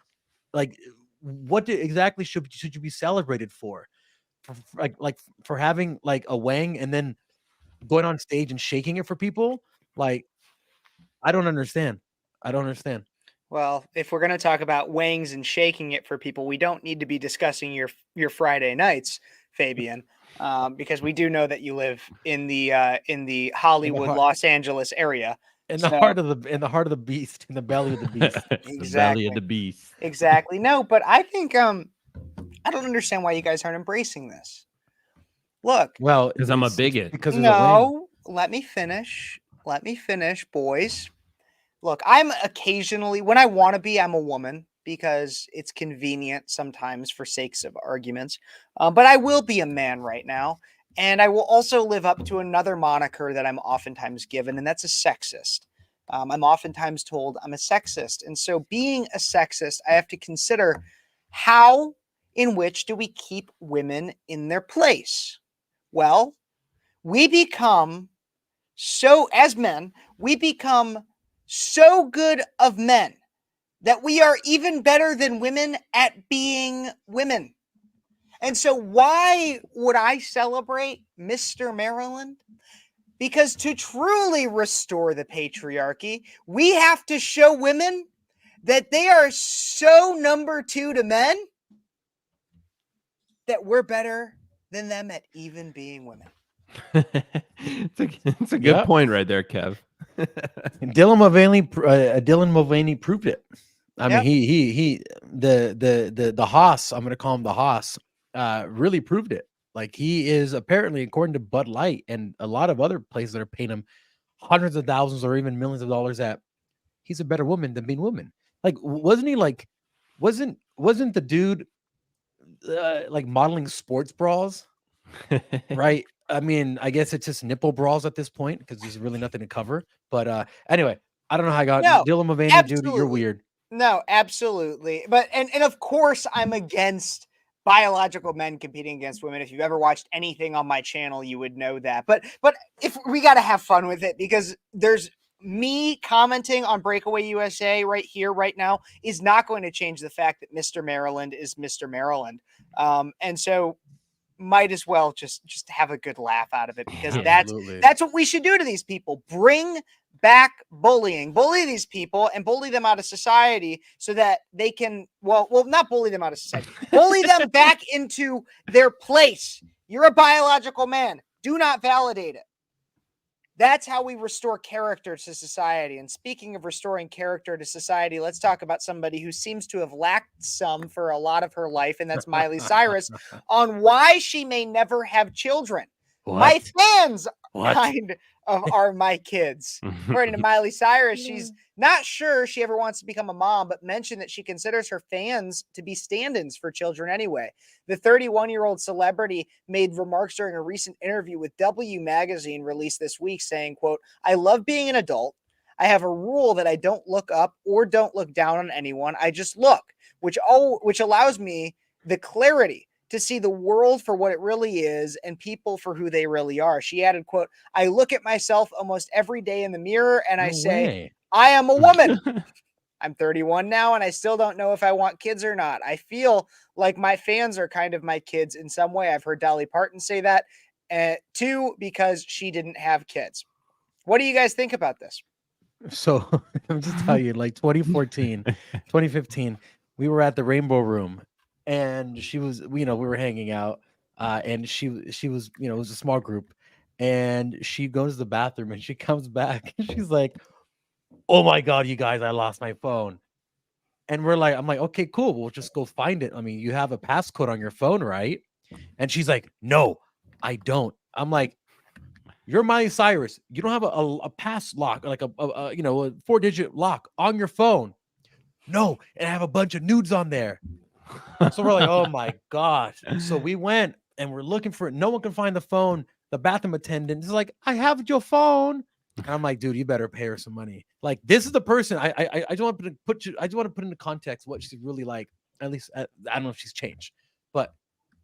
Like, what exactly should you be celebrated for? For having like a wang and then going on stage and shaking it for people? Like, I don't understand. Well, if we're going to talk about wangs and shaking it for people, we don't need to be discussing your Friday nights, Fabian, because we do know that you live in the Hollywood, Los Angeles area. In the heart of the beast, in the belly of the beast. Exactly. The belly of the beast. Exactly. No, but I think I don't understand why you guys aren't embracing this. Look, well, because I'm a bigot. Because no, let me finish. Let me finish, boys. Look, I'm occasionally, when I want to be, I'm a woman because it's convenient sometimes for sakes of arguments. But I will be a man right now. And I will also live up to another moniker that I'm oftentimes given, and that's a sexist. I'm oftentimes told I'm a sexist. And so being a sexist, I have to consider how in which do we keep women in their place? Well, we become as men, we become so good of men that we are even better than women at being women. And so why would I celebrate Mr. Maryland? Because to truly restore the patriarchy, we have to show women that they are so number two to men that we're better than them at even being women. It's a good point right there, Kev. And Dylan Mulvaney proved it. I mean, the Haas, I'm going to call him the Haas, really proved it. Like, he is apparently, according to Bud Light and a lot of other places that are paying him hundreds of thousands or even millions of dollars, that he's a better woman than being woman. Like, wasn't he like, wasn't the dude like modeling sports bras? Right. I mean, I guess it's just nipple bras at this point because there's really nothing to cover. But anyway, I don't know how I got No, Dylan Mulvaney, dude. You're weird. No, absolutely. But and of course I'm against biological men competing against women. If you've ever watched anything on my channel, you would know that. But if we got to have fun with it, because there's me commenting on Breakaway USA right here, right now, is not going to change the fact that Mr. Maryland is Mr. Maryland. And so might as well just have a good laugh out of it, because that's what we should do to these people. Bring back bullying, bully these people and bully them out of society so that they can, well, not bully them out of society, bully them back into their place. You're a biological man. Do not validate it. That's how we restore character to society. And speaking of restoring character to society, let's talk about somebody who seems to have lacked some for a lot of her life, and that's Miley Cyrus, on why she may never have children. What? My fans What? kind of are my kids. According to Miley Cyrus, she's not sure she ever wants to become a mom, but mentioned that she considers her fans to be stand-ins for children anyway. The 31-year-old celebrity made remarks during a recent interview with W Magazine released this week saying, quote, "I love being an adult. I have a rule that I don't look up or don't look down on anyone. I just look, which allows me the clarity to see the world for what it really is and people for who they really are." She added, quote, "I look at myself almost every day in the mirror and I say, I am a woman. I'm 31 now and I still don't know if I want kids or not. I feel like my fans are kind of my kids in some way." I've heard Dolly Parton say that too, because she didn't have kids. What do you guys think about this? So I'm just tell you, like 2014, 2015, we were at the Rainbow Room, and she was, we were hanging out, and she was, it was a small group, and she goes to the bathroom and she comes back and she's like, "Oh my God, you guys, I lost my phone." And I'm like, "Okay, cool. We'll just go find it. I mean, you have a passcode on your phone, right?" And she's like, "No, I don't." I'm like, "You're Miley Cyrus. You don't have a pass lock, like a 4-digit lock on your phone." "No, and I have a bunch of nudes on there." So we're like, "Oh my God." So we went and we're looking for it. No one can find the phone. The bathroom attendant is like, "I have your phone." And I'm like, "Dude, you better pay her some money." Like, this is the person I just want to put into context what she's really like. At least I don't know if she's changed, but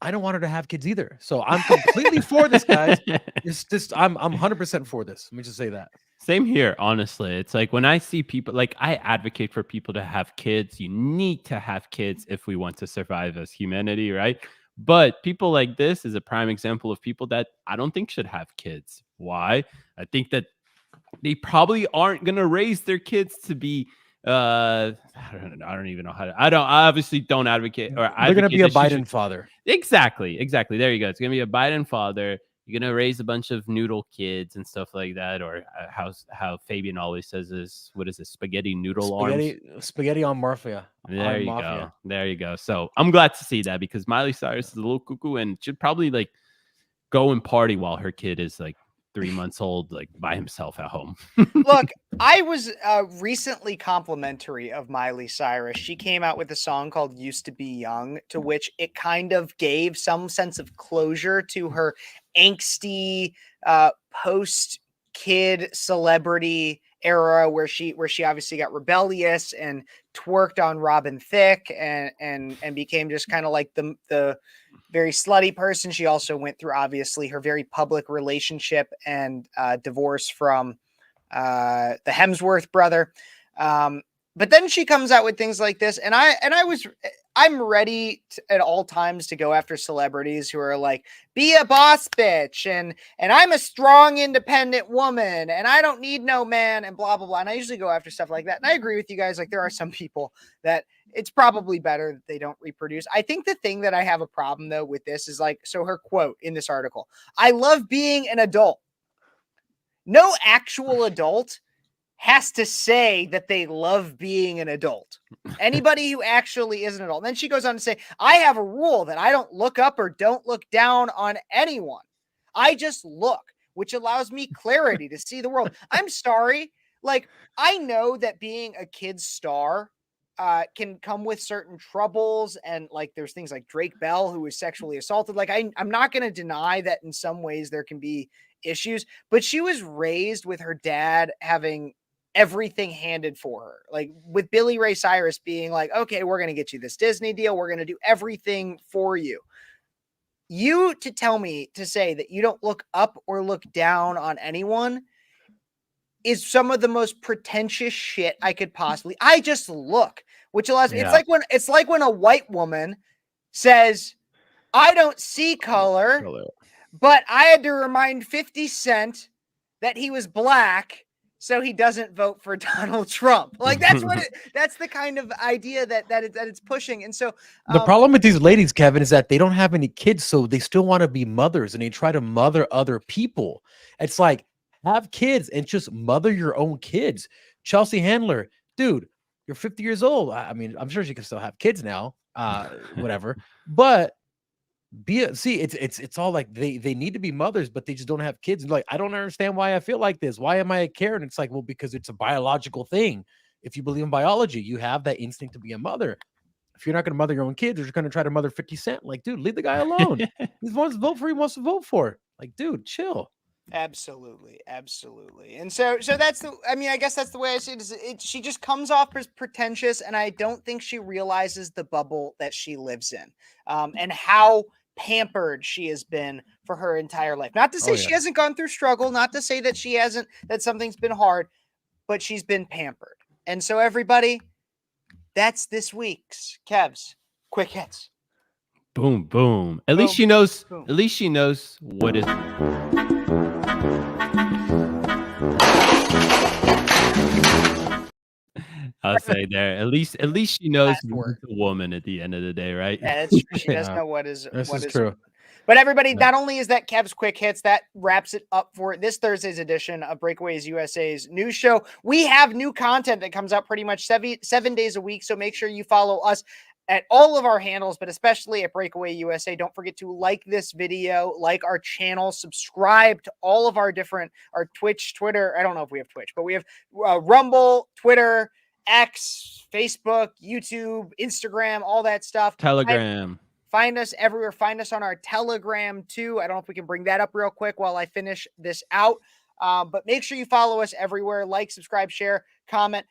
I don't want her to have kids either. So I'm completely for this, guys. It's just I'm 100% for this. Let me just say that. Same here, honestly. It's like when I see people, like, I advocate for people to have kids. You need to have kids if we want to survive as humanity, right? But people like this is a prime example of people that I don't think should have kids. Why? I think that they probably aren't going to raise their kids to be I don't even know how to, I obviously don't advocate, or they're going to be a Biden father. Exactly. There you go. It's going to be a Biden father. You're going to raise a bunch of noodle kids and stuff like that, or how Fabian always says is, what is it, spaghetti noodle arms? Spaghetti on mafia. There you go. So I'm glad to see that, because Miley Cyrus is a little cuckoo and should probably like go and party while her kid is like 3 months old, like by himself at home. Look, I was recently complimentary of Miley Cyrus. She came out with a song called "Used to Be Young," to which it kind of gave some sense of closure to her angsty post-kid celebrity era, where she obviously got rebellious and twerked on Robin Thicke and became just kind of like the very slutty person. She also went through obviously her very public relationship and divorce from the Hemsworth brother. But then she comes out with things like this, and I'm ready at all times to go after celebrities who are like, "Be a boss bitch," and "I'm a strong, independent woman, and I don't need no man," and blah blah blah. And I usually go after stuff like that. And I agree with you guys. Like, there are some people that it's probably better that they don't reproduce. I think the thing that I have a problem though with this is, like, so her quote in this article: "I love being an adult." No actual adult has to say that they love being an adult. Anybody who actually is an adult. And then she goes on to say, I have a rule that I don't look up or don't look down on anyone. I just look, which allows me clarity to see the world. I'm sorry. Like, I know that being a kid's star can come with certain troubles. And like, there's things like Drake Bell, who was sexually assaulted. Like, I'm not going to deny that in some ways there can be issues, but she was raised with her dad having everything handed for her, like with Billy Ray Cyrus being like, okay, we're going to get you this Disney deal. We're going to do everything for you. You to tell me to say that you don't look up or look down on anyone is some of the most pretentious shit I could possibly. I just look, which allows me. Yeah. It's like when a white woman says, I don't see color, but I had to remind 50 Cent that he was black so he doesn't vote for Donald Trump. Like, that's what that's the kind of idea that it's pushing. And so The problem with these ladies, Kevin, is that they don't have any kids, so they still want to be mothers and they try to mother other people. It's like, have kids and just mother your own kids. Chelsea Handler, dude, you're 50 years old. I mean, I'm sure she can still have kids now, whatever. But it's all like they need to be mothers, but they just don't have kids. And like, I don't understand why I feel like this. Why am I a Karen? It's like, well, because it's a biological thing. If you believe in biology, you have that instinct to be a mother. If you're not going to mother your own kids, you're just going to try to mother 50 Cent. Like, dude, leave the guy alone. He wants to vote for, he wants to vote for. Like, dude, chill. Absolutely. And so that's I guess that's the way I see it. She just comes off as pretentious, and I don't think she realizes the bubble that she lives in, and how pampered she has been for her entire life. Not to say she hasn't gone through struggle, not to say that that something's been hard, but she's been pampered. And so everybody, that's this week's Kev's Quick Hits. Boom, boom. At least she knows. At least she knows what is. I'll say there. At least she knows she's a woman at the end of the day, right? Yeah, that's true. She does know what is true. But everybody, not only is that Kev's Quick Hits, that wraps it up for this Thursday's edition of Breakaways USA's news show. We have new content that comes out pretty much 7 days a week, so make sure you follow us at all of our handles, but especially at Breakaway USA. Don't forget to like this video, like our channel, subscribe to all of our Twitch, Twitter. I don't know if we have Twitch, but we have Rumble, Twitter, X, Facebook, YouTube, Instagram, all that stuff. Telegram. Find us everywhere. Find us on our Telegram too. I don't know if we can bring that up real quick while I finish this out. But make sure you follow us everywhere. Like, subscribe, share, comment.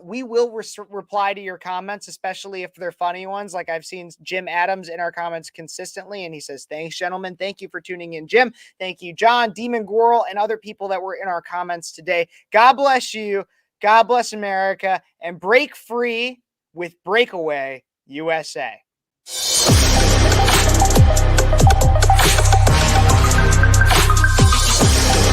We will reply to your comments, especially if they're funny ones. Like I've seen Jim Adams in our comments consistently, and he says, thanks, gentlemen. Thank you for tuning in, Jim. Thank you, John, Demon Gorl, and other people that were in our comments today. God bless you. God bless America, and break free with Breakaway USA.